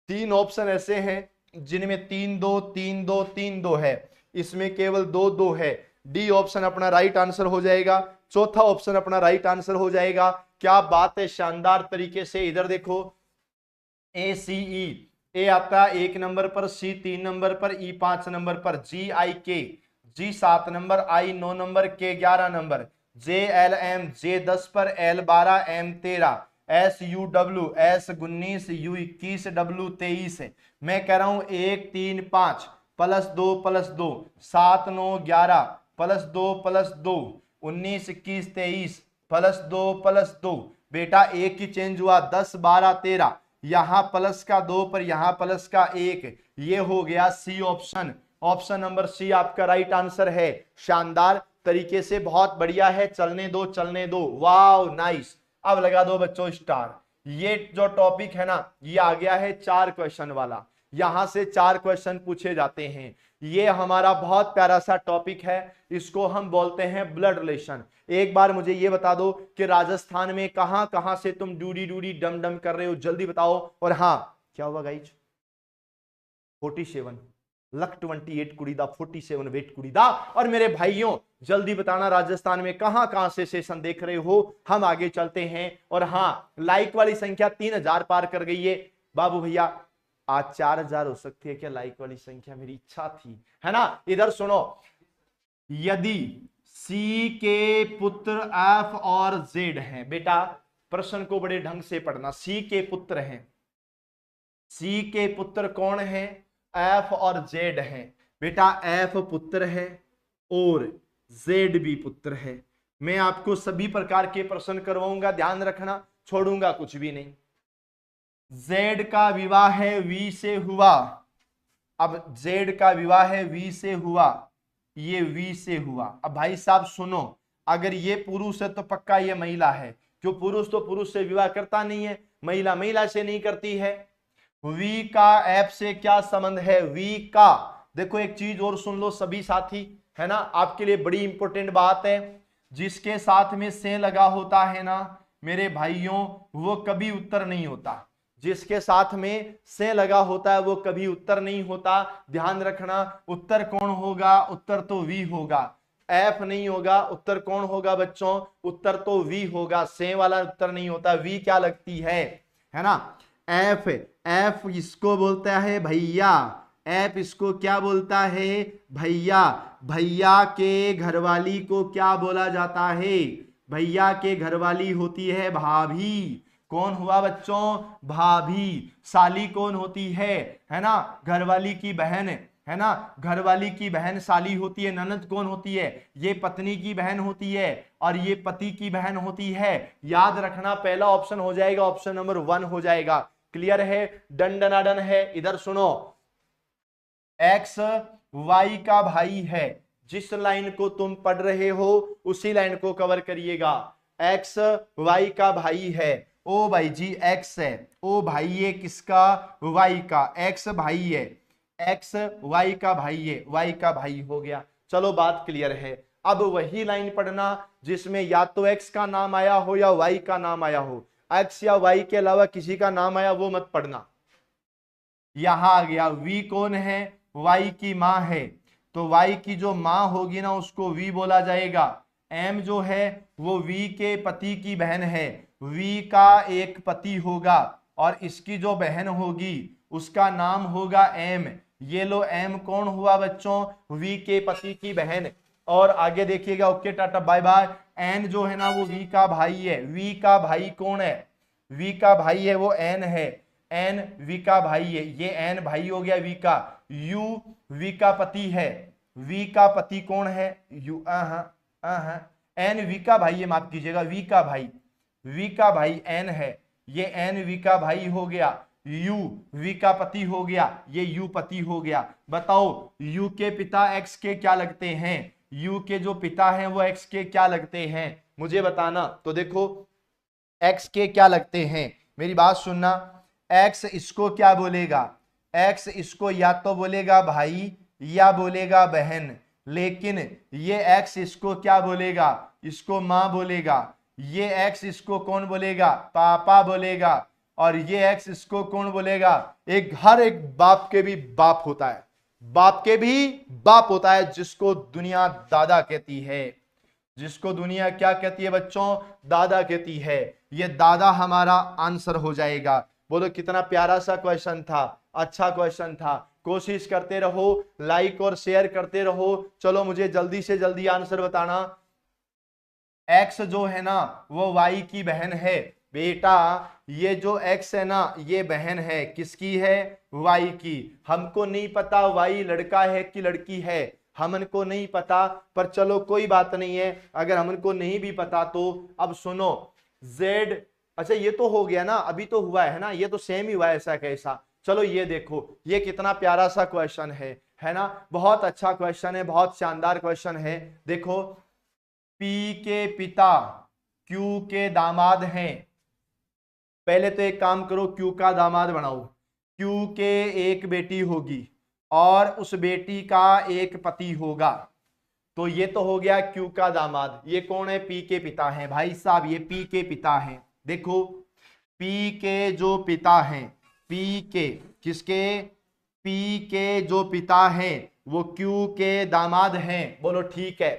3 ऑप्शन ऐसे हैं जिनमें 3 2 3 2 3 2 है, इसमें केवल 2 2 है। डी ऑप्शन अपना राइट आंसर हो जाएगा, चौथा ऑप्शन अपना राइट आंसर हो जाएगा। क्या बात है, शानदार तरीके से। इधर देखो ए सी ई, ए आता है 1 नंबर पर, सी 3 नंबर पर, ई 5 नंबर पर, जी आई के, जी 7 नंबर, आई 9 number, K 11 number, J L M, J 10 पर, L 12, M 13, S U W, S 19, U 21, W 23। मैं कह रहा हूं 1 3 5 plus 2 plus 2, 7 9 11 plus 2 plus 2, 19 21 23 plus 2 plus 2। बेटा एक ही चेंज हुआ, 10 12 13, यहां प्लस का 2 पर यहां प्लस का 1, ये हो गया C option. Option number C आपका राइट आंसर है। शानदार तरीके से, बहुत बढ़िया है, चलने दो चलने दो, वाव नाइस। अब लगा दो बच्चों स्टार। ये जो टॉपिक है ना, ये आ गया है 4 क्वेश्चन वाला, यहां से 4 क्वेश्चन पूछे जाते हैं। ये हमारा बहुत प्यारा सा टॉपिक है, इसको हम बोलते हैं ब्लड रिलेशन। एक बार मुझे ये बता दो कि राजस्थान में कहां कहां से तुम डूडी डूडी डम डम कर रहे हो, जल्दी बताओ। और हाँ क्या हुआ गाइज, 47 लक 28 कुड़ी दा, 47 वेट कुड़ी दा। और मेरे भाइयों जल्दी बताना राजस्थान में कहां कहां से सेशन देख रहे हो। हम आगे चलते हैं। और हाँ, लाइक वाली संख्या 3000 पार कर गई है बाबू भैया, आज 4000 हो सकती है क्या लाइक वाली संख्या, मेरी इच्छा थी, है ना। इधर सुनो, यदि सी के पुत्र एफ और जेड हैं, बेटा प्रश्न को बड़े ढंग से पढ़ना, सी के पुत्र हैं, सी के पुत्र कौन है, एफ और जेड है। बेटा एफ पुत्र है और जेड भी पुत्र है। मैं आपको सभी प्रकार के प्रश्न करवाऊंगा, ध्यान रखना, छोड़ूंगा कुछ भी नहीं। जेड का विवाह है वी से हुआ, अब जेड का विवाह है वी से हुआ, ये वी से हुआ। अब भाई साहब सुनो, अगर ये पुरुष है तो पक्का ये महिला है, क्यों, पुरुष तो पुरुष से विवाह करता नहीं है, महिला महिला से नहीं करती है। वी का एफ से क्या संबंध है? वी का, देखो एक चीज और सुन लो सभी साथी, है ना, आपके लिए बड़ी इंपॉर्टेंट बात है, जिसके साथ में से लगा होता है ना मेरे भाइयों, वो कभी उत्तर नहीं होता। जिसके साथ में से लगा होता है वो कभी उत्तर नहीं होता। ध्यान रखना, उत्तर कौन होगा? उत्तर तो वी होगा, एफ नहीं होगा। उत्तर कौन होगा बच्चों? उत्तर तो वी होगा, से वाला उत्तर नहीं होता। वी क्या लगती है ना? एफ। एफ इसको बोलता है भैया, एफ इसको क्या बोलता है? भैया। भैया के घरवाली को क्या बोला जाता है? भैया के घरवाली होती है भाभी। कौन हुआ बच्चों? भाभी। साली कौन होती है ना? घरवाली की बहन, है ना, घरवाली की बहन साली होती है। ननद कौन होती है? ये पत्नी की बहन होती है और ये पति की बहन होती है। याद रखना, पहला ऑप्शन हो जाएगा, ऑप्शन नंबर 1 हो जाएगा। क्लियर है? डन डनाडन है। इधर सुनो, एक्स वाई का भाई है। जिस लाइन को तुम पढ़ रहे हो उसी लाइन को कवर करिएगा। एक्स वाई का भाई है। ओ भाई जी एक्स है, ओ भाई ये किसका? वाई का। एक्स भाई है, एक्स वाई का भाई है, वाई का भाई हो गया। चलो बात क्लियर है। अब वही लाइन पढ़ना जिसमें या तो एक्स का नाम आया हो या वाई का नाम आया हो। एक्स या वाई के अलावा किसी का नाम आया वो मत पढ़ना। यहां आ गया, वी कौन है? वाई की मां है, तो वाई की जो मां होगी ना उसको वी बोला जाएगा। एम जो है वो वी के पति की बहन है, वी का एक पति होगा और इसकी जो बहन होगी उसका नाम होगा एम। ये लो, एम कौन हुआ बच्चों? वी के पति की बहन। और आगे देखिएगा, okay tata bye bye. N जो है ना वो वी का भाई है। वी का भाई कौन है? वी का भाई है वो एन है, एन वी का भाई है। ये एन भाई हो गया वी का। यू वी का पति है, वी का पति कौन है? यू। एन वी का भाई है, माफ कीजिएगा, वी का भाई, वी का भाई एन है, ये एन वी का भाई हो गया। यू वी का पति हो गया, ये यू पति हो गया। बताओ यू के पिता एक्स के क्या लगते हैं? यू के जो पिता हैं वो एक्स के क्या लगते हैं? मुझे बताना। तो देखो एक्स के क्या लगते हैं, मेरी बात सुनना। एक्स इसको क्या बोलेगा? एक्स इसको या तो बोलेगा भाई या बोलेगा बहन, लेकिन ये एक्स इसको क्या बोलेगा? इसको मां बोलेगा। ये एक्स इसको कौन बोलेगा? पापा बोलेगा। और ये एक्स इसको कौन बोलेगा? हर एक बाप के भी बाप होता है, बाप के भी बाप होता है, जिसको दुनिया दादा कहती है। जिसको दुनिया क्या कहती है बच्चों? दादा कहती है। ये दादा हमारा आंसर हो जाएगा। बोलो कितना प्यारा सा क्वेश्चन था, अच्छा क्वेश्चन था। कोशिश करते रहो, लाइक और शेयर करते रहो। चलो मुझे जल्दी से जल्दी आंसर बताना। एक्स जो है ना वो वाई की बहन है। बेटा ये जो एक्स है ना ये बहन है, किसकी है? वाई की। हमको नहीं पता वाई लड़का है कि लड़की है, हमको नहीं पता, पर चलो कोई बात नहीं है अगर हमको नहीं भी पता तो। अब सुनो, जेड, अच्छा ये तो हो गया ना, अभी तो हुआ है ना, ये तो सेम ही हुआ है ऐसा कैसा। चलो ये देखो, ये कितना प्यारा सा क्वेश्चन है ना, बहुत अच्छा क्वेश्चन है, बहुत शानदार क्वेश्चन है। देखो, पी के पिता क्यू के दामाद हैं। पहले तो एक काम करो, क्यू का दामाद बनाओ। क्यू के एक बेटी होगी और उस बेटी का एक पति होगा, तो ये तो हो गया क्यू का दामाद। ये कौन है? पी के पिता हैं भाई साहब, ये पी के पिता हैं। देखो पी के जो पिता हैं, पी के किसके? पी के जो पिता हैं वो क्यू के दामाद हैं। बोलो ठीक है।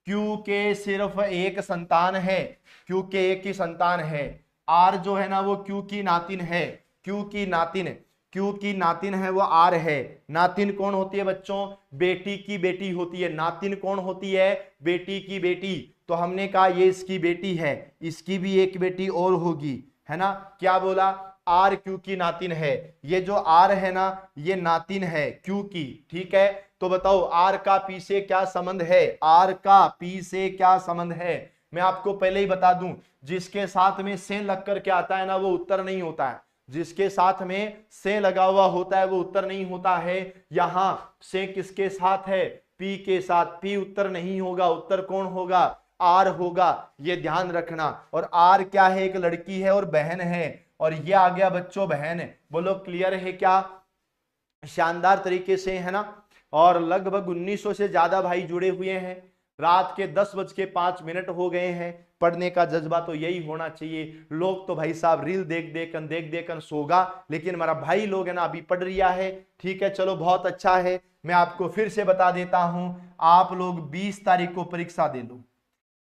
क्यू के सिर्फ एक संतान है, क्यू के एक ही संतान है। आर जो है ना वो क्यू की नातिन है, क्यू की नातिन, क्यू की नातिन है वो आर है। नातिन कौन होती है बच्चों? बेटी की बेटी होती है। नातिन कौन होती है? बेटी की बेटी। तो हमने कहा ये इसकी बेटी है, इसकी भी एक बेटी और होगी, है ना। क्या बोला? आर क्यू की नातिन है। ये जो आर है ना ये नातिन है क्यू की, ठीक है। तो बताओ आर का पी से क्या संबंध है? आर का पी से क्या संबंध है? मैं आपको पहले ही बता दूं, जिसके साथ में से लग कर के आता है ना वो उत्तर नहीं होता है। जिसके साथ में से लगा हुआ होता है वो उत्तर नहीं होता है। यहां से किसके साथ है? पी के साथ। पी उत्तर नहीं होगा, उत्तर कौन होगा? आर होगा, ये ध्यान रखना। और आर क्या है? एक लड़की है और बहन है। और ये आ गया बच्चों बहन। बोलो क्लियर है क्या? शानदार तरीके से, है ना। और लगभग 1900 से ज्यादा भाई जुड़े हुए हैं। रात के 10:05 हो गए हैं। पढ़ने का जज्बा तो यही होना चाहिए। लोग तो भाई साहब रील देख देख सोगा, लेकिन हमारा भाई लोग है ना अभी पढ़ रिया है। ठीक है, चलो बहुत अच्छा है। मैं आपको फिर से बता देता हूं, आप लोग 20 तारीख को परीक्षा दे लो।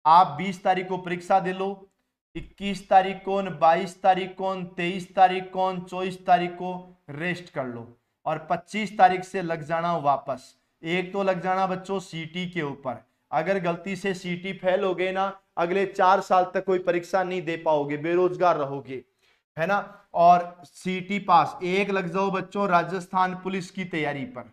आप 20 तारीख को परीक्षा दे लो। 21 तारीख को, 22 तारीख को, 23 तारीख को, 24 तारीख को रेस्ट कर लो और 25 तारीख से लग जाना वापस। एक तो लग जाना बच्चों सीटी के ऊपर। अगर गलती से सीटी फेल हो गए ना, अगले 4 साल तक कोई परीक्षा नहीं दे पाओगे, बेरोजगार रहोगे, है ना। और सीटी पास। एक लग जाओ बच्चों राजस्थान पुलिस की तैयारी पर,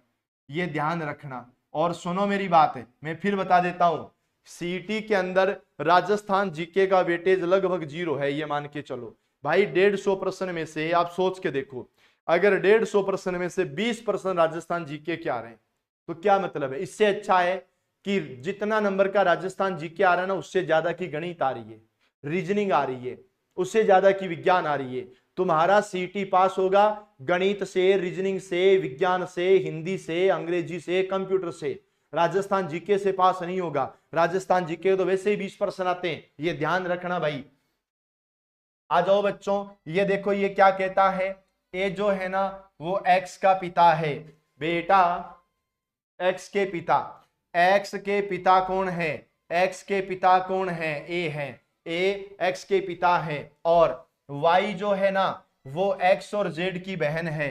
यह ध्यान रखना। और सुनो मेरी बात है, मैं फिर बता देता हूं, सीटी के अंदर राजस्थान जीके का वेटेज लगभग 0 है, ये मान के चलो भाई। 150 प्रश्न में से आप सोच के देखो, अगर 150 प्रश्न में से 20% राजस्थान जीके के आ रहे हैं तो क्या मतलब है? इससे अच्छा है कि जितना नंबर का राजस्थान जीके आ रहा है ना, उससे ज्यादा की गणित आ रही है, रीजनिंग आ रही है, उससे ज्यादा की विज्ञान आ रही है। तुम्हारा सीटी पास होगा गणित से, रीजनिंग से, विज्ञान से, हिंदी से, अंग्रेजी से, कंप्यूटर से। राजस्थान जीके से पास नहीं होगा। राजस्थान जीके तो वैसे ही 20% आते हैं, ये ध्यान रखना भाई। आ जाओ बच्चों, ये देखो ये क्या कहता है, ये जो है ना वो एक्स का पिता है बेटा। एक्स के पिता, एक्स के पिता कौन है? एक्स के पिता कौन है? ए है। ए एक्स के पिता है। और वाई जो है ना वो एक्स और जेड की बहन है।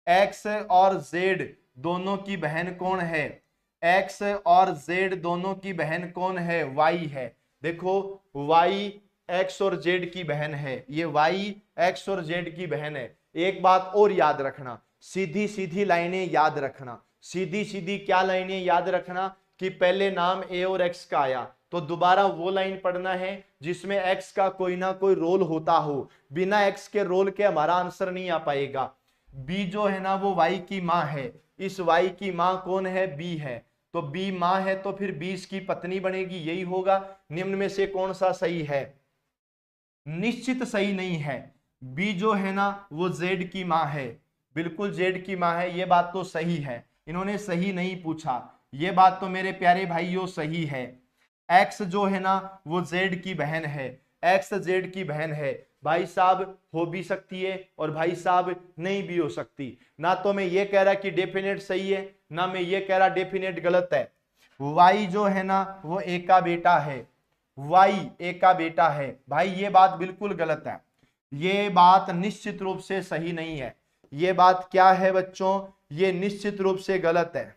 एक्स और जेड दोनों की बहन कौन है? एक्स और जेड दोनों की बहन कौन है? वाई है। देखो वाई एक्स और जेड की बहन है, ये वाई एक्स और जेड की बहन है। एक बात और याद रखना, सीधी सीधी लाइनें याद रखना। सीधी सीधी क्या लाइनें याद रखना कि पहले नाम ए और एक्स का आया तो दोबारा वो लाइन पढ़ना है जिसमें एक्स का कोई ना कोई रोल होता हो। बिना एक्स के रोल के हमारा आंसर नहीं आ पाएगा। बी जो है ना वो वाई की माँ है। इस वाई की माँ कौन है? बी है। तो बी माँ है तो फिर बी इसकी पत्नी बनेगी, यही होगा। निम्न में से कौन सा सही है? निश्चित सही नहीं है। बी जो है ना वो जेड की माँ है, बिल्कुल जेड की माँ है, ये बात तो सही है। इन्होंने सही नहीं पूछा, ये बात तो मेरे प्यारे भाइयों सही है। एक्स जो है ना वो जेड की बहन है। एक्स जेड की बहन है भाई साहब, हो भी सकती है और भाई साहब नहीं भी हो सकती। ना तो मैं ये कह रहा कि डेफिनेट सही है, ना मैं ये कह रहा डेफिनेट गलत है। वाई जो है ना वो ए का बेटा है। वाई ए का बेटा है भाई, ये बात बिल्कुल गलत है। ये बात निश्चित रूप से सही नहीं है। ये बात क्या है बच्चों? ये निश्चित रूप से गलत है।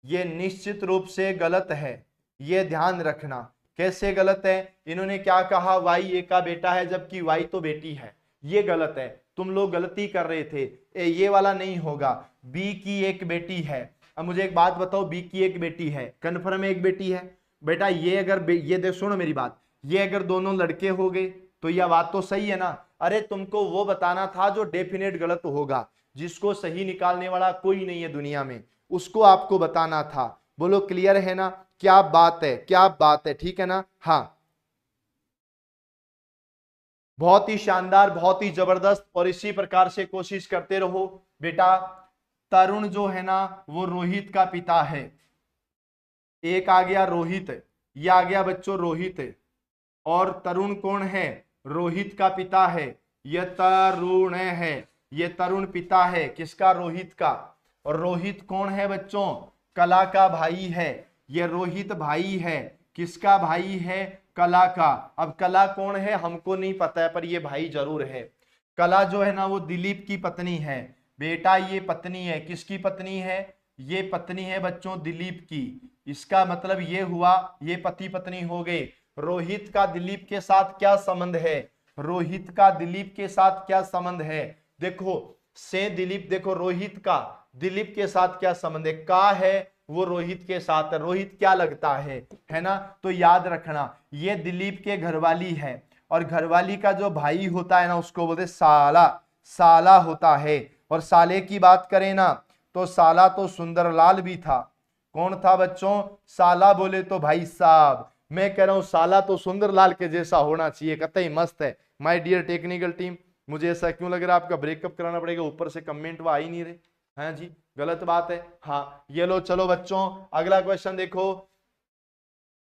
ये निश्चित रूप से गलत है, ये ध्यान रखना। कैसे गलत है? इन्होंने क्या कहा, वाई ए का बेटा है जबकि वाई तो बेटी है। ये गलत है, तुम लोग गलती कर रहे थे। ये वाला नहीं होगा। बी की एक बेटी है। अब मुझे एक बात बताओ, बी की एक बेटी है, कन्फर्म एक बेटी है बेटा। ये अगर ये देख, सुनो मेरी बात, ये अगर दोनों लड़के हो गए तो यह बात तो सही है ना। अरे तुमको वो बताना था जो डेफिनेट गलत होगा, जिसको सही निकालने वाला कोई नहीं है दुनिया में, उसको आपको बताना था। बोलो क्लियर है ना? क्या बात है, क्या बात है, ठीक है ना? हाँ, बहुत ही शानदार, बहुत ही जबरदस्त। और इसी प्रकार से कोशिश करते रहो बेटा। तरुण जो है ना वो रोहित का पिता है। एक आ गया रोहित, ये आ गया बच्चों रोहित। और तरुण कौन है? रोहित का पिता है। यह तरुण है, ये तरुण पिता है किसका? रोहित का। और रोहित कौन है बच्चों? कला का भाई है। ये रोहित भाई है, किसका भाई है? कला का। अब कला कौन है हमको नहीं पता है, पर ये भाई जरूर है। कला जो है ना वो दिलीप की पत्नी है बेटा। ये पत्नी है, किसकी पत्नी है? ये पत्नी है बच्चों दिलीप की। इसका मतलब ये हुआ ये पति पत्नी हो गए। रोहित का दिलीप के साथ क्या संबंध है? रोहित का दिलीप के साथ क्या संबंध है? देखो से दिलीप, देखो रोहित का दिलीप के साथ क्या संबंध है? का है वो रोहित के साथ है। रोहित क्या लगता है ना? तो याद रखना ये दिलीप के घरवाली है। और घरवाली का जो भाई होता है ना उसको बोलते साला। साला होता है। और साले की बात करें ना तो साला तो सुंदरलाल भी था। कौन था बच्चों? साला बोले तो भाई साहब मैं कह रहा हूं साला तो सुंदरलाल के जैसा होना चाहिए, कतई मस्त है। माय डियर टेक्निकल टीम, मुझे ऐसा क्यों लग रहा है आपका ब्रेकअप कराना पड़ेगा, ऊपर से कमेंट वो आ ही नहीं रहे। हाँ जी, गलत बात है। हाँ ये लो, चलो बच्चों अगला क्वेश्चन देखो।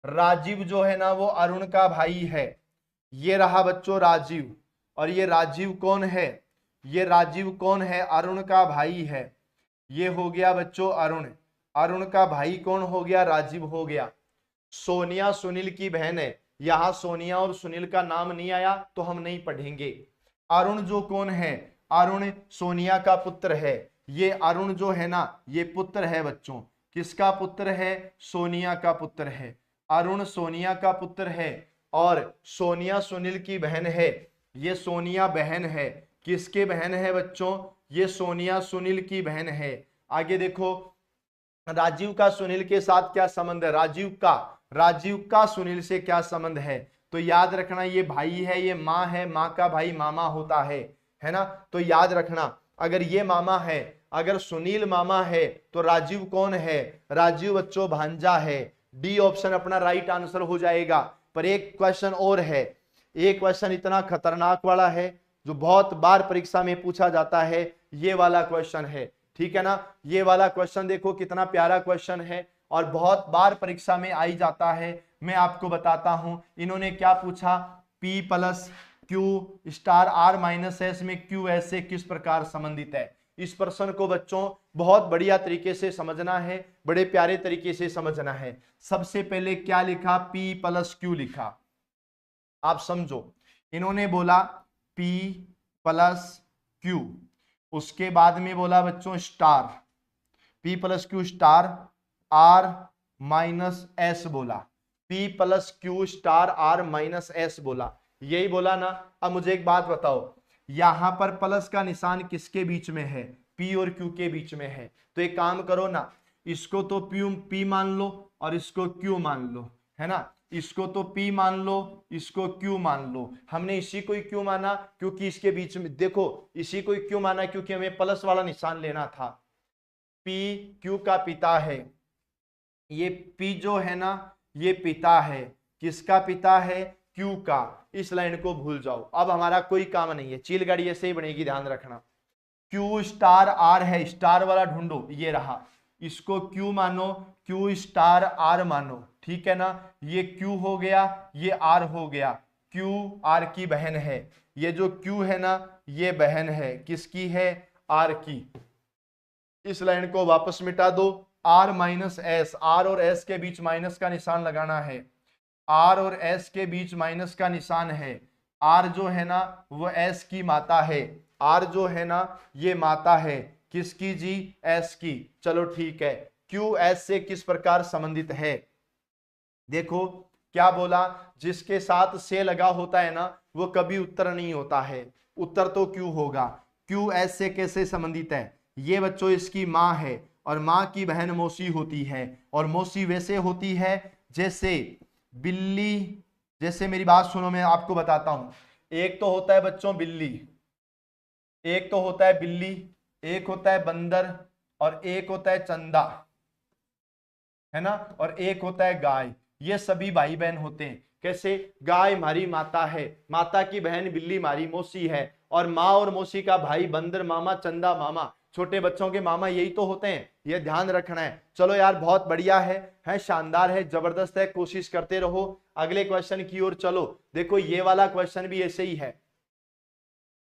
राजीव जो है ना वो अरुण का भाई है। ये रहा बच्चों राजीव, और ये राजीव कौन है, ये राजीव कौन है, अरुण का भाई है। ये हो गया बच्चों अरुण, अरुण का भाई कौन हो गया, राजीव हो गया। सोनिया सुनील की बहन है, यहां सोनिया और सुनील का नाम नहीं आया तो हम नहीं पढ़ेंगे। अरुण जो कौन है, अरुण सोनिया का पुत्र है। ये अरुण जो है ना ये पुत्र है बच्चों, किसका पुत्र है, सोनिया का पुत्र है। अरुण सोनिया का पुत्र है और सोनिया सुनील की बहन है। ये सोनिया बहन है, किसके बहन है बच्चों, ये सोनिया सुनील की बहन है। आगे देखो राजीव का सुनील के साथ क्या संबंध है, राजीव का सुनील से क्या संबंध है, तो याद रखना ये भाई है, ये माँ है, माँ का भाई मामा होता है ना। तो याद रखना अगर ये मामा है, अगर सुनील मामा है तो राजीव कौन है, राजीव बच्चों भांजा है। डी ऑप्शन अपना राइट आंसर हो जाएगा। पर एक क्वेश्चन और है, एक क्वेश्चन इतना खतरनाक वाला है जो बहुत बार परीक्षा में पूछा जाता है, ये वाला क्वेश्चन है, ठीक है ना। ये वाला क्वेश्चन देखो कितना प्यारा क्वेश्चन है और बहुत बार परीक्षा में आई जाता है। मैं आपको बताता हूं इन्होंने क्या पूछा, P plus Q star R minus S में क्यू एस से किस प्रकार संबंधित है। इस प्रश्न को बच्चों बहुत बढ़िया तरीके से समझना है, बड़े प्यारे तरीके से समझना है। सबसे पहले क्या लिखा, P प्लस क्यू लिखा, आप समझो। इन्होंने बोला P प्लस क्यू, उसके बाद में बोला बच्चों star, P plus Q star R minus S बोला, P plus Q star R minus S बोला, यही बोला ना। अब मुझे एक बात बताओ, यहां पर प्लस का निशान किसके बीच में है, P और Q के बीच में है। तो एक काम करो ना, इसको तो P मान लो और इसको Q मान लो, है ना। इसको तो P मान लो, इसको Q मान लो। हमने इसी को क्यों माना, क्योंकि इसके बीच में देखो, इसी को क्यों माना, क्योंकि हमें प्लस वाला निशान लेना था। P Q का पिता है, ये P जो है ना ये पिता है, किसका पिता है, Q का। इस लाइन को भूल जाओ, अब हमारा कोई काम नहीं है, चील गाड़ी ऐसे ही बनेगी, ध्यान रखना। Q स्टार R है, स्टार वाला ढूंढो, ये रहा, इसको Q मानो, Q स्टार R मानो, ठीक है ना। ये Q हो गया, ये R हो गया, Q R की बहन है। ये जो Q है ना ये बहन है, किसकी है, R की। इस लाइन को वापस मिटा दो, R माइनस एस, R और S के बीच माइनस का निशान लगाना है, R और S के बीच माइनस का निशान है। R जो है ना वो S की माता है, R जो है ना ये माता है, किसकी जी, S की। चलो ठीक है, Q S से किस प्रकार संबंधित है, देखो क्या बोला, जिसके साथ से लगा होता है ना वो कभी उत्तर नहीं होता है, उत्तर तो Q होगा। Q S से कैसे संबंधित है, ये बच्चों इसकी माँ है और माँ की बहन मौसी होती है, और मौसी वैसे होती है जैसे बिल्ली, जैसे मेरी बात सुनो मैं आपको बताता हूं, एक तो होता है बच्चों बिल्ली, एक तो होता है बिल्ली, एक होता है बंदर, और एक होता है चंदा, है ना, और एक होता है गाय। ये सभी भाई बहन होते हैं। कैसे, गाय हमारी माता है, माता की बहन बिल्ली हमारी मौसी है, और माँ और मौसी का भाई बंदर मामा, चंदा मामा, छोटे बच्चों के मामा यही तो होते हैं, ये ध्यान रखना है। चलो यार बहुत बढ़िया है शानदार है, जबरदस्त है, कोशिश करते रहो। अगले क्वेश्चन की ओर चलो। देखो ये वाला क्वेश्चन भी ऐसे ही है।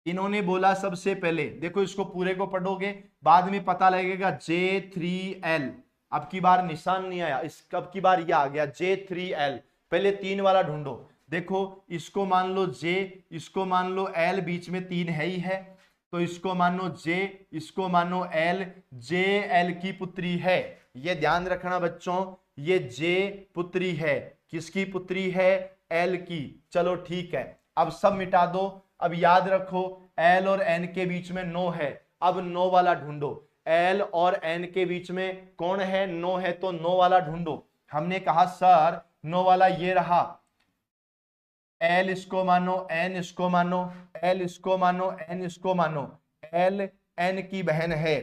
इन्होंने बोला सबसे पहले, देखो इसको पूरे को पढ़ोगे बाद में पता लगेगा, J3L, अब की बार निशान नहीं आया, इस अब की बार ये आ गया J3L। पहले 3 वाला ढूंढो, देखो इसको मान लो J, इसको मान लो L, बीच में 3 है ही है, तो इसको मानो J, इसको मानो L, J L की पुत्री है। ये ध्यान रखना बच्चों, ये J पुत्री है, किसकी पुत्री है, L की। चलो ठीक है, अब सब मिटा दो। अब याद रखो L और N के बीच में 9 है, अब 9 वाला ढूंढो। L और N के बीच में कौन है, 9 है, तो 9 वाला ढूंढो। हमने कहा सर 9 वाला ये रहा, L इसको मानो, N इसको मानो, L इसको मानो, N इसको मानो, L N की बहन है,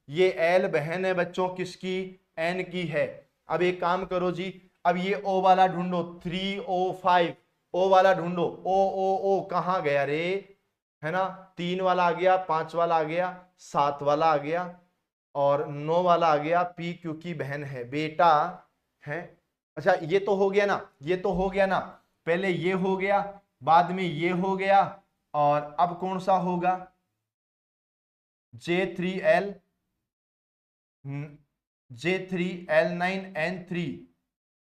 ये L बहन है बच्चों किसकी, N की है। अब एक काम करो जी, अब ये ओ वाला ढूंढो, 3O5, ओ वाला ढूंढो, ओ कहां गया रे, है ना, 3 वाला आ गया, 5 वाला आ गया, 7 वाला आ गया और 9 वाला आ गया, पी क्यू की बहन है बेटा, है। अच्छा ये तो हो गया ना, ये तो हो गया ना, पहले ये हो गया, बाद में ये हो गया, और अब कौन सा होगा, J3L, J3L9N3।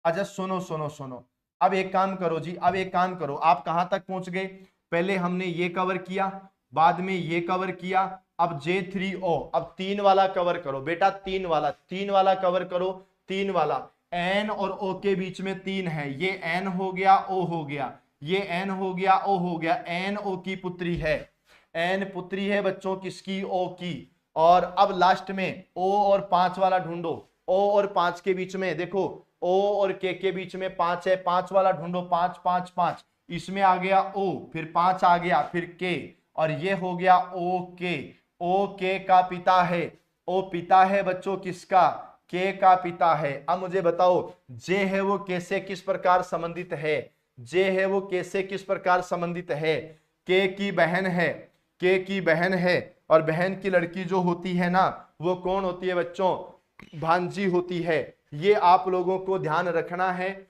अच्छा सुनो सुनो सुनो, अब एक काम करो जी, अब एक काम करो, आप कहां तक पहुंच गए, पहले हमने ये कवर किया, बाद में ये कवर किया, अब J3O, अब 3 वाला कवर करो बेटा, 3 वाला, 3 वाला कवर करो, 3 वाला, N और O के बीच में 3 है, ये N हो गया, O हो गया, ये N हो गया, O हो गया, N O की पुत्री है, N पुत्री है बच्चों किसकी, O की। और अब लास्ट में O और 5 वाला ढूंढो, O और 5 के बीच में देखो, O और K के बीच में 5 है, 5 वाला ढूंढो, 5 5 5, इसमें आ गया O, फिर 5 आ गया, फिर K, और ये हो गया OK। OK का पिता है, O पिता है बच्चों किसका, K का पिता है। अब मुझे बताओ J है वो K से किस प्रकार संबंधित है, J है वो K से किस प्रकार संबंधित है, K की बहन है, K की बहन है, और बहन की लड़की जो होती है ना वो कौन होती है बच्चों, भांजी होती है। ये आप लोगों को ध्यान रखना है,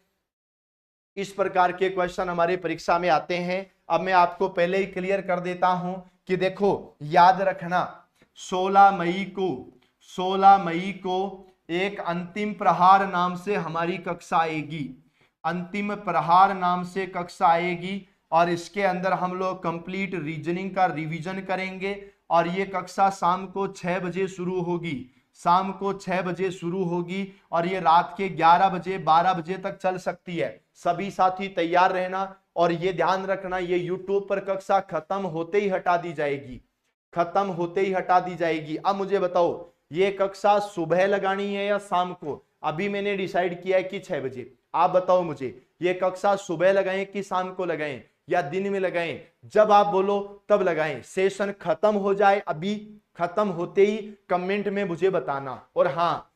इस प्रकार के क्वेश्चन हमारे परीक्षा में आते हैं। अब मैं आपको पहले ही क्लियर कर देता हूं कि देखो याद रखना 16 मई को एक अंतिम प्रहार नाम से हमारी कक्षा आएगी, अंतिम प्रहार नाम से कक्षा आएगी, और इसके अंदर हम लोग कंप्लीट रीजनिंग का रिवीजन करेंगे, और ये कक्षा शाम को 6 बजे शुरू होगी, शाम को 6 बजे शुरू होगी, और ये रात के 11 बजे 12 बजे तक चल सकती है। सभी साथी तैयार रहना, और ये ध्यान रखना ये YouTube पर कक्षा खत्म होते ही हटा दी जाएगी, खत्म होते ही हटा दी जाएगी। अब मुझे बताओ ये कक्षा सुबह लगानी है या शाम को, अभी मैंने डिसाइड किया है कि 6 बजे। आप बताओ मुझे ये कक्षा सुबह लगाएं कि शाम को लगाएं या दिन में लगाएं, जब आप बोलो तब लगाएं। सेशन खत्म हो जाए, अभी खत्म होते ही कमेंट में मुझे बताना। और हाँ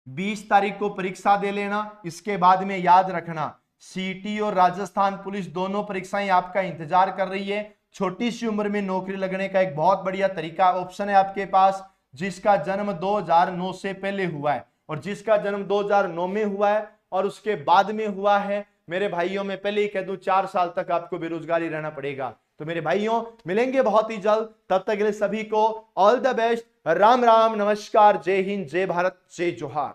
20 तारीख को परीक्षा दे लेना, इसके बाद में याद रखना सीटी और राजस्थान पुलिस दोनों परीक्षाएं आपका इंतजार कर रही है। छोटी सी उम्र में नौकरी लगने का एक बहुत बढ़िया तरीका ऑप्शन है आपके पास, जिसका जन्म 2009 से पहले हुआ है और जिसका जन्म 2009 में हुआ है और उसके बाद में हुआ है, मेरे भाइयों मैं पहले ही कह दूं 4 साल तक आपको बेरोजगारी रहना पड़ेगा। तो मेरे भाइयों मिलेंगे बहुत ही जल्द, तब तक के लिए सभी को all the best, Ram Ram, नमस्कार, जय हिंद, जय भारत, जय जोहार।